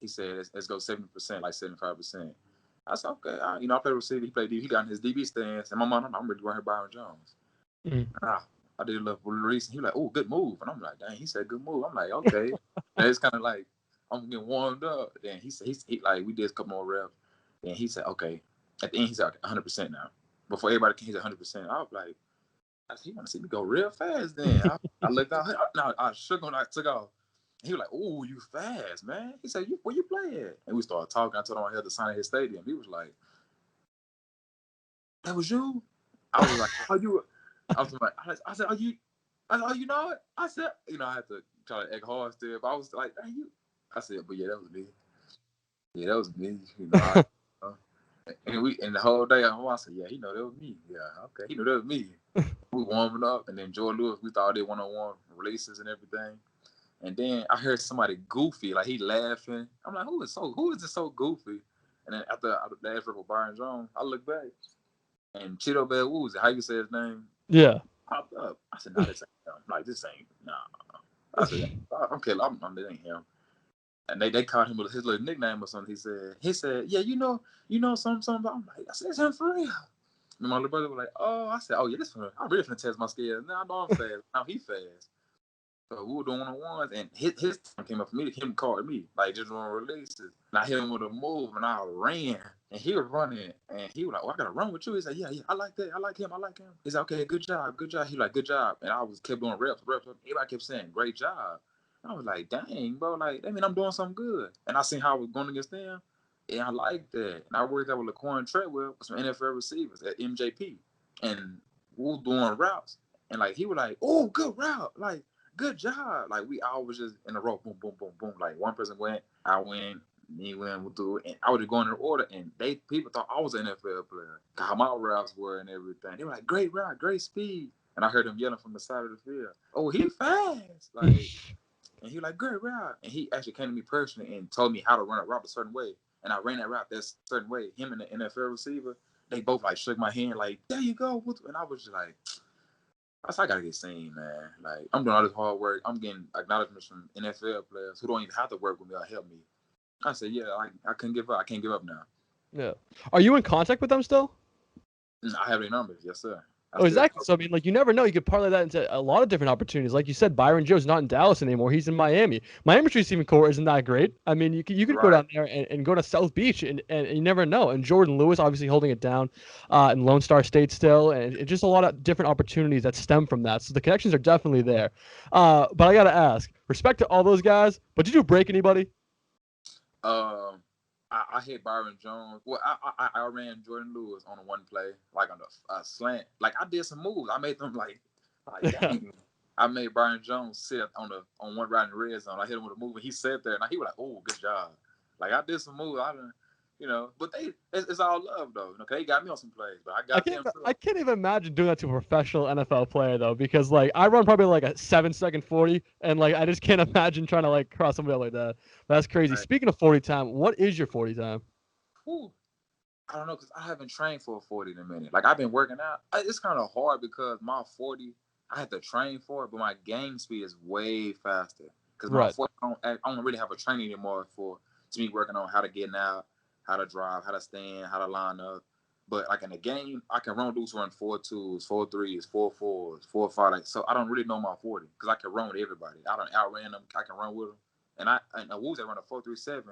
he said, let's go 70%, like 75%. I said, okay. I play receiver. He played DB. He got in his DB stance. And my mom, I'm ready to go here Byron Jones. I did a little release. And he was like, oh, good move. And I'm like, dang, he said good move. I'm like, okay. And it's kind of like, I'm getting warmed up. Then he said, like, we did a couple more reps. And he said, okay. At the end, he said, 100% now. Before everybody came, he's 100%. I was like, he want to see me go real fast then. I looked out. I shook when I took off. He was like, "Oh, you fast, man." He said, "Where you play at?" And we started talking. I told him I had to sign at his stadium. He was like, "That was you?" I was like, "Are you?" I was like, I said, "Are you?" I said, "Oh, you know it?" I said, I had to try to act hard still, but I was like, "Hey, you?" I said, "But yeah, that was me. Yeah, that was me." And the whole day, I said, yeah, he know that was me. Yeah, okay, he knew that was me. We warming up, and then Jordan Lewis, we thought they one-on-one releases and everything. And then I heard somebody goofy, like he laughing. I'm like, who is this so goofy? And then after the last rip with Byron Jones, I look back, and Cheeto Bad Woozy, how you say his name? Yeah. Popped up. I said, nah, this ain't him. Like, this ain't, nah. I said, okay, this ain't him. And they called him with his little nickname or something. He said, yeah, you know, something. I'm like, I said, it's him for real. And my little brother was like, oh, I said, oh yeah, this one. I'm really finna test my skills. Now I know I'm fast. Now he fast. So we were doing one-on-ones, and his time came up for me. Him called me, like just doing releases. And I hit him with a move, and I ran. And he was running, and he was like, "Oh, I gotta run with you." He said, "Yeah, I like that. I like him. He said, "Okay, good job." He like, "Good job." And I kept doing reps. Everybody kept saying, "Great job." And I was like, "Dang, bro! Like, that mean I'm doing something good." And I seen how I was going against them, and I liked that. And I worked out with Laquan Treadwell with some NFL receivers at MJP, and we were doing routes. And like he was like, "Oh, good route!" Like, good job. Like, we all was just in a row, boom, boom, boom, boom. Like, one person went, I went, me went, we through it. And I was just going in order, and people thought I was an NFL player. How my routes were and everything. They were like, great route, great speed. And I heard them yelling from the side of the field, "Oh, he fast." Like, and he was like, "Great route." And he actually came to me personally and told me how to run a route a certain way. And I ran that route that certain way. Him and the NFL receiver, they both like shook my hand, like, "There you go." And I was just like, I gotta get seen, man. Like, I'm doing all this hard work. I'm getting acknowledgments from NFL players who don't even have to work with me or help me. I said, yeah, I couldn't give up. I can't give up now. Yeah. Are you in contact with them still? I have their numbers, yes, sir. Oh, exactly. So I mean, like, you never know. You could parlay that into a lot of different opportunities. Like you said, Byron Jones not in Dallas anymore. He's in Miami. Miami's receiving core isn't that great. I mean, you could go down there and go to South Beach, and you never know. And Jordan Lewis obviously holding it down in Lone Star State still, and it's just a lot of different opportunities that stem from that. So the connections are definitely there. But I gotta ask, respect to all those guys. But did you break anybody? I hit Byron Jones. Well, I ran Jordan Lewis on a one play, like on a slant. Like, I did some moves. I made them like dang. I made Byron Jones sit on one route in the red zone. I hit him with a move, and he sat there, and he was like, "Oh, good job." Like, I did some moves. I didn't, but it's all love though. Okay, he got me on some plays, but I can't even imagine doing that to a professional NFL player though, because like I run probably like a 7-second 40, and like I just can't imagine trying to like cross somebody like that. That's crazy. Right. Speaking of 40 time, what is your 40 time? Ooh, I don't know, because I haven't trained for a 40 in a minute. Like, I've been working out. It's kind of hard because my 40, I had to train for it, but my game speed is way faster. Because my 40, I don't really have a training anymore to me working on how to get out, how to drive, how to stand, how to line up. But like in the game, I can run dudes run 4.2s, 4.3s, 4.4s, 4.5. Like, so I don't really know my 40 because I can run with everybody. I don't outran them. I can run with them. And I Wooz that run a 4.37,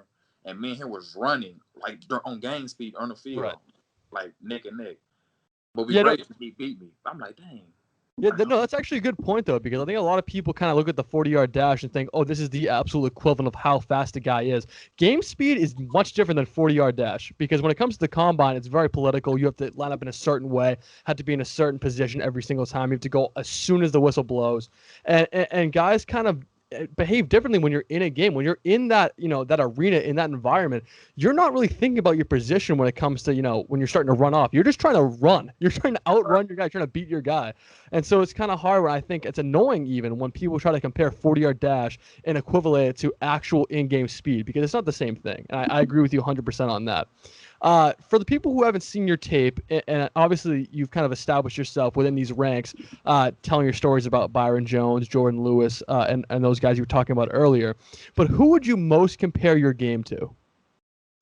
and me and him was running like on game speed on the field, like neck and neck. But he beat me. I'm like, dang. Yeah, no, that's actually a good point, though, because I think a lot of people kind of look at the 40-yard dash and think, oh, this is the absolute equivalent of how fast a guy is. Game speed is much different than 40-yard dash, because when it comes to the combine, it's very political. You have to line up in a certain way, have to be in a certain position every single time. You have to go as soon as the whistle blows. And guys kind of behave differently when you're in a game. When you're in that, that arena, in that environment, you're not really thinking about your position when it comes to, when you're starting to run off. You're just trying to run. You're trying to outrun your guy, trying to beat your guy. And so it's kind of hard when I think it's annoying even when people try to compare 40-yard dash and equivalent it to actual in-game speed, because it's not the same thing. And I agree with you 100% on that. For the people who haven't seen your tape, and obviously you've kind of established yourself within these ranks, telling your stories about Byron Jones, Jordan Lewis, and those guys you were talking about earlier, but who would you most compare your game to?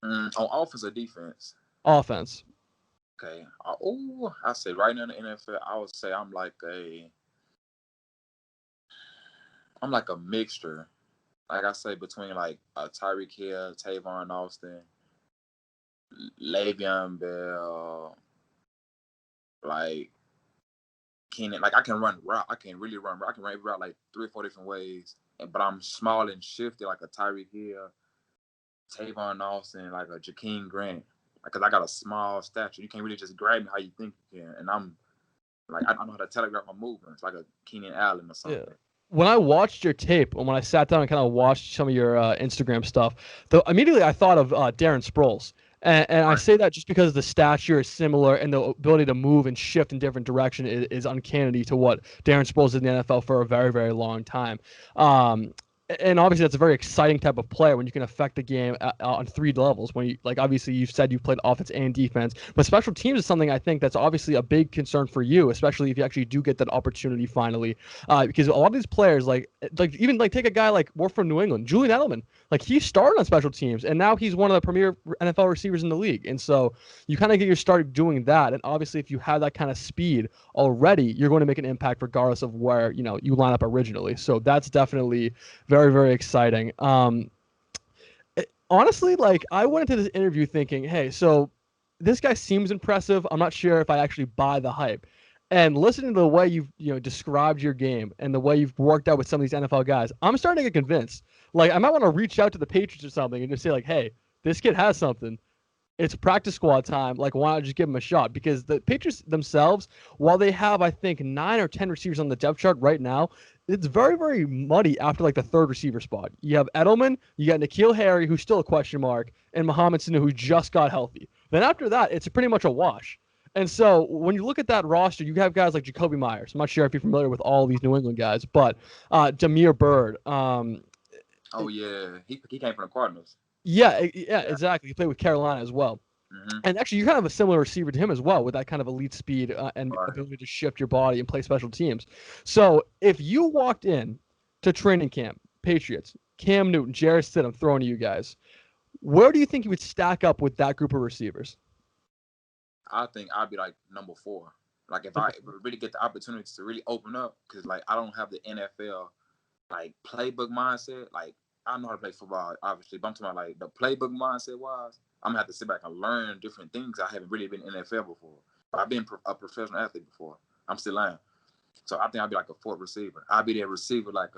On offense or defense? Offense. Okay. I say right now in the NFL, I would say I'm like a mixture. Like I say, between like Tyreek Hill, Tavon Austin, Le'Veon Bell, like Keenan. Like, I can run route. I can really run route. I can run every route like 3 or 4 different ways. But I'm small and shifty like a Tyreek Hill, Tavon Austin, like a Jakeem Grant. Because I got a small stature. You can't really just grab me how you think you can. And I'm like, I don't know how to telegraph my movements, like a Keenan Allen or something. Yeah. When I watched your tape, and when I sat down and kind of watched some of your Instagram stuff, immediately I thought of Darren Sproles. And I say that just because the stature is similar and the ability to move and shift in different direction is uncanny to what Darren Sproles did in the NFL for a very, very long time. And obviously that's a very exciting type of player when you can affect the game on 3 levels. When you, like, obviously you've said you've played offense and defense, but special teams is something I think that's obviously a big concern for you, especially if you actually do get that opportunity finally. Because a lot of these players, like even like take a guy like more from New England, Julian Edelman, like he started on special teams and now he's one of the premier NFL receivers in the league. And so you kind of get your start doing that. And obviously if you have that kind of speed already, you're going to make an impact regardless of where, you line up originally. So that's definitely very, very exciting. Honestly, like I went into this interview thinking, hey, so this guy seems impressive. I'm not sure if I actually buy the hype. And listening to the way you've described your game and the way you've worked out with some of these NFL guys, I'm starting to get convinced. Like I might want to reach out to the Patriots or something and just say like, hey, this kid has something. It's practice squad time. Like, why not just give him a shot? Because the Patriots themselves, while they have, I think, 9 or 10 receivers on the depth chart right now, it's very, very muddy after like the 3rd receiver spot. You have Edelman, you got N'Keal Harry, who's still a question mark, and Mohamed Sanu, who just got healthy. Then after that, it's pretty much a wash. And so when you look at that roster, you have guys like Jacoby Myers. I'm not sure if you're familiar with all these New England guys, but Damiere Byrd. Oh yeah, he came from the Cardinals. Yeah, exactly. He played with Carolina as well. Mm-hmm. And actually, you kind of have a similar receiver to him as well with that kind of elite speed and Right. ability to shift your body and play special teams. So if you walked in to training camp, Patriots, Cam Newton, Jarrett Stidham, I'm throwing to you guys, where do you think you would stack up with that group of receivers? I think I'd be like number 4. Like if I really get the opportunity to really open up, because like I don't have the NFL like playbook mindset. Like I know how to play football, obviously, but I'm talking about like the playbook mindset wise. I'm gonna have to sit back and learn different things. I haven't really been in NFL before. But I've been a professional athlete before. I'm still am. So I think I'd be like a 4th receiver. I'd be that receiver like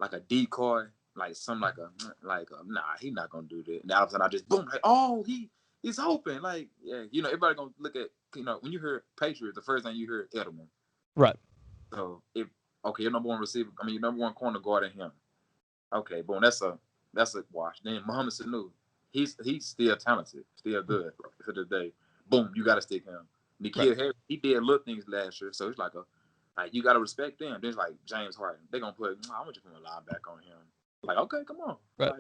a decoy, like nah, he's not gonna do that. And all of a sudden I just boom, like, oh, he's open. Like, yeah, everybody gonna look at, when you hear Patriots, the first thing you hear is Edelman. Right. So your number 1 receiver, your number 1 corner guarding him. Okay, boom, that's a wash. Then Mohamed Sanu, he's still talented, still good to this day. Boom, you gotta stick him. N'Keal Harry, he did little things last year, so it's like you gotta respect them. Then it's like James Harden, they're gonna put, I'm gonna just put a linebacker on him. Like, okay, come on. Right.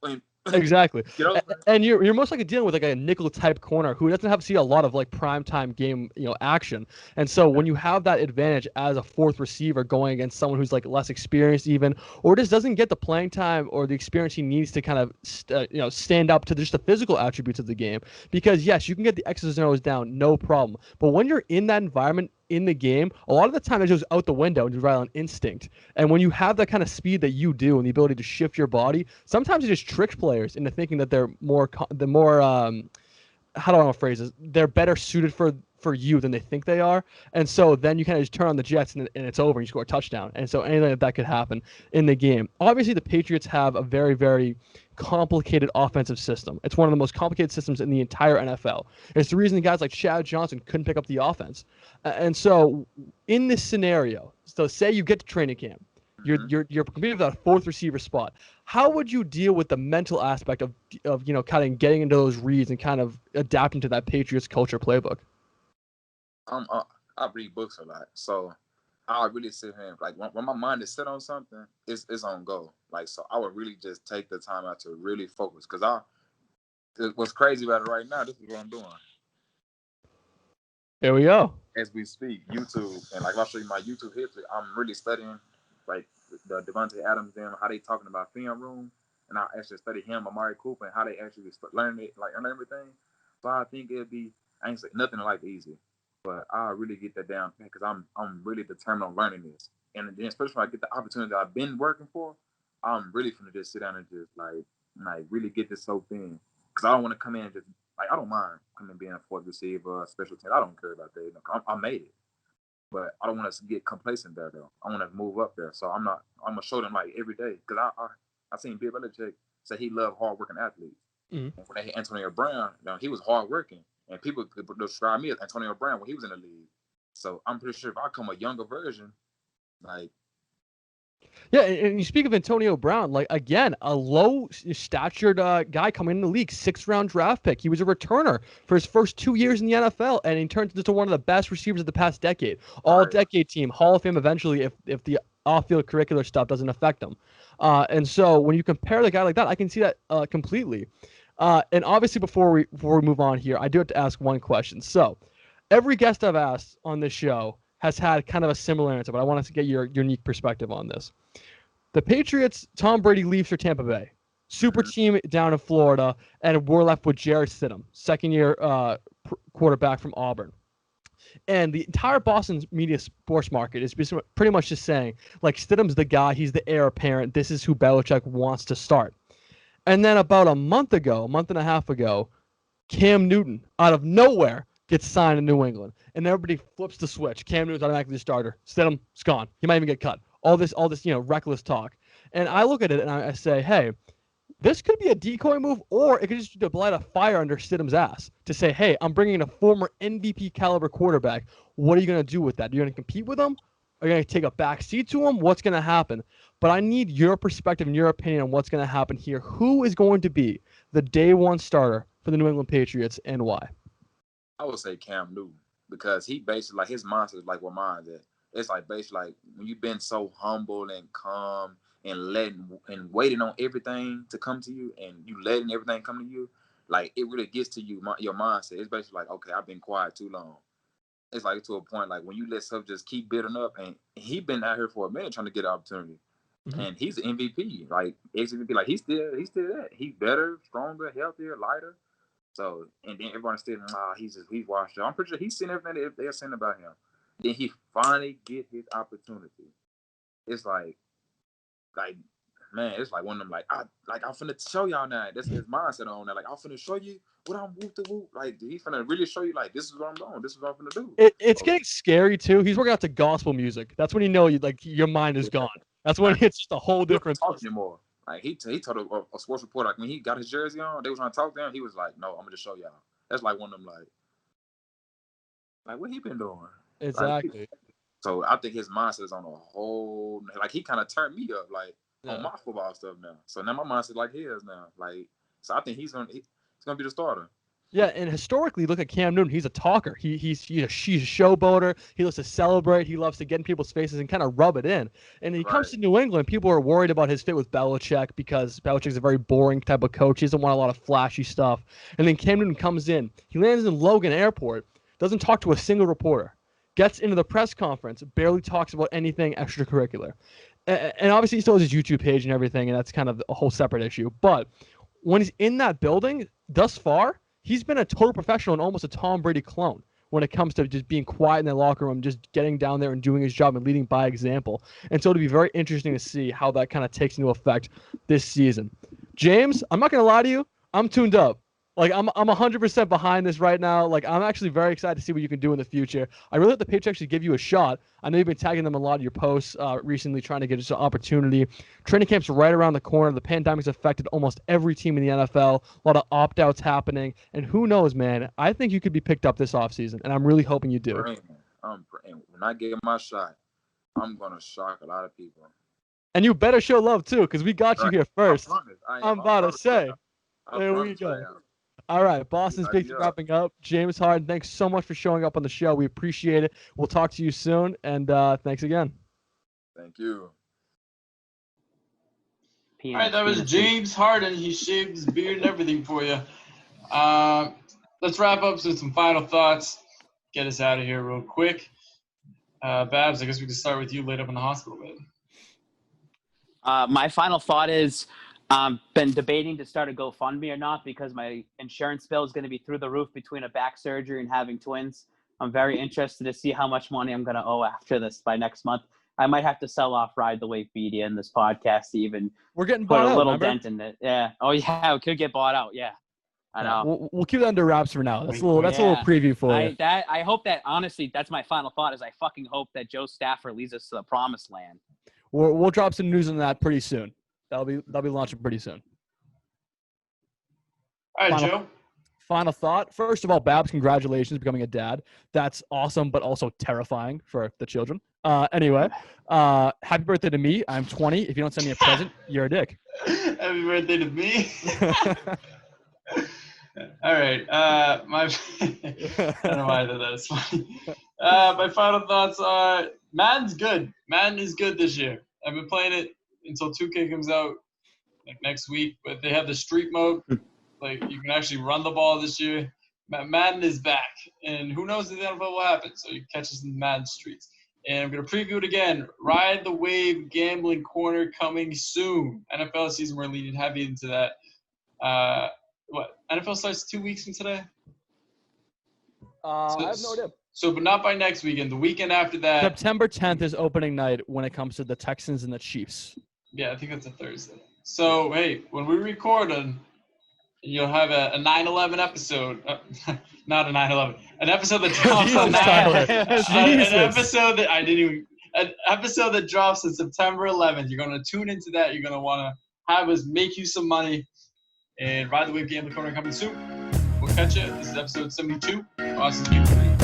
Like, Exactly. And you're most likely dealing with like a nickel type corner who doesn't have to see a lot of like prime time game, action. And so when you have that advantage as a 4th receiver going against someone who's like less experienced even, or just doesn't get the playing time or the experience he needs to kind of, stand up to just the physical attributes of the game, because yes, you can get the X's and O's down, no problem. But when you're in that environment, in the game, a lot of the time it goes out the window and you rely on instinct. And when you have that kind of speed that you do and the ability to shift your body, sometimes it just tricks players into thinking that they're more how do I want to phrase this? They're better suited for you than they think they are. And so then you kind of just turn on the Jets and it's over and you score a touchdown. And so anything like that could happen in the game. Obviously, the Patriots have a very, very complicated offensive system. It's one of the most complicated systems in the entire NFL. It's the reason guys like Chad Johnson couldn't pick up the offense. And so in this scenario, so say you get to training camp, you're competing for that 4th receiver spot. How would you deal with the mental aspect of kind of getting into those reads and kind of adapting to that Patriots culture playbook? I read books a lot, so I really sit here and, like, when my mind is set on something, it's on go. Like, so I would really just take the time out to really focus, because what's crazy about it right now, this is what I'm doing. Here we go. As we speak, YouTube, and like I'll show you my YouTube history. I'm really studying like the Devontae Adams, them, how they talking about film room, and I actually study him, Amari Cooper, and how they actually learn it, like, learn everything. So I think it'd be, I ain't say nothing like easy, but I really get that down because I'm really determined on learning this, and then especially when I get the opportunity that I've been working for, I'm really gonna just sit down and just like really get this whole thing, because I don't want to come in and just, like, I don't mind coming being a 4th receiver, special team. I don't care about that. I made it, but I don't want us to get complacent there though. I want to move up there, so I'm gonna show them like every day, because I seen Bill Belichick say he loved hardworking athletes. Mm-hmm. When they had Antonio Brown, he was hardworking, and people could describe me as Antonio Brown when he was in the league. So I'm pretty sure if I come a younger version, like, Yeah, and you speak of Antonio Brown, like, again, a low-statured guy coming in the league, 6th-round draft pick. He was a returner for his first 2 years in the NFL, and he turned into one of the best receivers of the past decade. Right. All-decade team, Hall of Fame eventually if the off-field curricular stuff doesn't affect him. And so when you compare the guy like that, I can see that completely. And obviously, before we move on here, I do have to ask one question. So every guest I've asked on this show has had kind of a similar answer, but I want to get your unique perspective on this. The Patriots, Tom Brady leaves for Tampa Bay. Super team down in Florida, and we're left with Jarrett Stidham, second-year quarterback from Auburn. And the entire Boston media sports market is pretty much just saying, like, Stidham's the guy. He's the heir apparent. This is who Belichick wants to start. And then about a month and a half ago, Cam Newton, out of nowhere, gets signed in New England. And everybody flips the switch. Cam Newton's automatically the starter. Stidham's gone. He might even get cut. All this, reckless talk. And I look at it and I say, hey, this could be a decoy move, or it could just be to light a fire under Stidham's ass to say, hey, I'm bringing in a former MVP caliber quarterback. What are you going to do with that? Are you going to compete with him? Are you going to take a back seat to him? What's going to happen? But I need your perspective and your opinion on what's going to happen here. Who is going to be the day one starter for the New England Patriots and why? I would say Cam Newton, because he basically, like, his mindset is like what mine is. It's like basically like when you've been so humble and calm and waiting on everything to come to you, and you letting everything come to you, like, it really gets to you, your mindset. It's basically like, okay, I've been quiet too long. It's like to a point, like, when you let stuff just keep building up, and he been out here for a minute trying to get an opportunity. Mm-hmm. And he's an MVP, like ex-MVP, like he's still that. He's better, stronger, healthier, lighter. So, and then everyone's still, he's washed up. I'm pretty sure he's seen everything that they're saying about him. Then he finally get his opportunity. It's like, man, it's like one of them, I'm finna show y'all now. That's his mindset on that. Like, I'm finna show you what I'm whoop to whoop. Like, he's finna really show you, like, this is what I'm doing. This is what I'm finna do. It's getting scary too. He's working out to gospel music. That's when you know your mind is gone. That's when it's just a whole different. Talk anymore. Like, he told a sports reporter, like, when he got his jersey on, they was trying to talk to him. He was like, "No, I'm gonna show y'all." That's like one of them, like what he been doing. Exactly. Like, so I think his mindset is on a whole, like, he kind of turned me up, like, on my football stuff now. So now my mindset like his now, like, so I think he's gonna be the starter. Yeah, and historically, look at Cam Newton. He's a talker. He's a showboater. He loves to celebrate. He loves to get in people's faces and kind of rub it in. And he comes to New England. People are worried about his fit with Belichick because Belichick's a very boring type of coach. He doesn't want a lot of flashy stuff. And then Cam Newton comes in. He lands in Logan Airport, doesn't talk to a single reporter, gets into the press conference, barely talks about anything extracurricular. And obviously, he still has his YouTube page and everything, and that's kind of a whole separate issue. But when he's in that building, thus far, he's been a total professional and almost a Tom Brady clone when it comes to just being quiet in the locker room, just getting down there and doing his job and leading by example. And so it'll be very interesting to see how that kind of takes into effect this season. James, I'm not going to lie to you. I'm tuned up. Like, I'm 100% behind this right now. Like, I'm actually very excited to see what you can do in the future. I really hope the Patriots actually give you a shot. I know you've been tagging them in a lot of your posts recently, trying to get us an opportunity. Training camp's right around the corner. The pandemic's affected almost every team in the NFL. A lot of opt-outs happening. And who knows, man? I think you could be picked up this offseason, and I'm really hoping you do. When I get my shot, I'm going to shock a lot of people. And you better show love, too, because we got you here first. I'm about to say. There we go. All right, Boston's Big Three wrapping up. James Harden, thanks so much for showing up on the show. We appreciate it. We'll talk to you soon, and thanks again. Thank you. All right, that was James Harden. He shaved his beard and everything for you. Let's wrap up with some final thoughts. Get us out of here real quick. Babz, I guess we can start with you laid up in the hospital bed. My final thought is, been debating to start a GoFundMe or not because my insurance bill is going to be through the roof between a back surgery and having twins. I'm very interested to see how much money I'm going to owe after this by next month. I might have to sell off Ride the Wave Media in this podcast to even We're getting put bought a little out, dent in it. Yeah. Oh, yeah. It could get bought out. Yeah. I know. We'll keep that under wraps for now. That's a little preview for you. I hope that, honestly, that's my final thought is I fucking hope that Joe Stafford leads us to the promised land. We'll drop some news on that pretty soon. That'll be launching pretty soon. All right, Joe. Final thought. First of all, Babz, congratulations becoming a dad. That's awesome, but also terrifying for the children. Anyway, happy birthday to me. I'm 20. If you don't send me a present, you're a dick. Happy birthday to me. All right. I don't know why that's funny. My final thoughts are Madden's good. Madden is good this year. I've been playing it until 2K comes out like next week, but they have the street mode. Like you can actually run the ball this year. Madden is back, and who knows if the NFL will happen. So you catch us in the Madden streets. And I'm going to preview it again. Ride the Wave Gambling Corner coming soon. NFL season, we're leaning heavy into that. NFL starts 2 weeks from today? I have no idea. So, but not by next weekend. The weekend after that. September 10th is opening night when it comes to the Texans and the Chiefs. Yeah, I think that's a Thursday. So, hey, when we record you'll have a 9/11 episode. Not a 9/11. An episode that drops on 9/11. An episode that an episode that drops on September 11th. You're going to tune into that. You're going to want to have us make you some money. And Ride the Wave Gambling Corner coming soon. We'll catch you. This is episode 72. Austin's Game 3.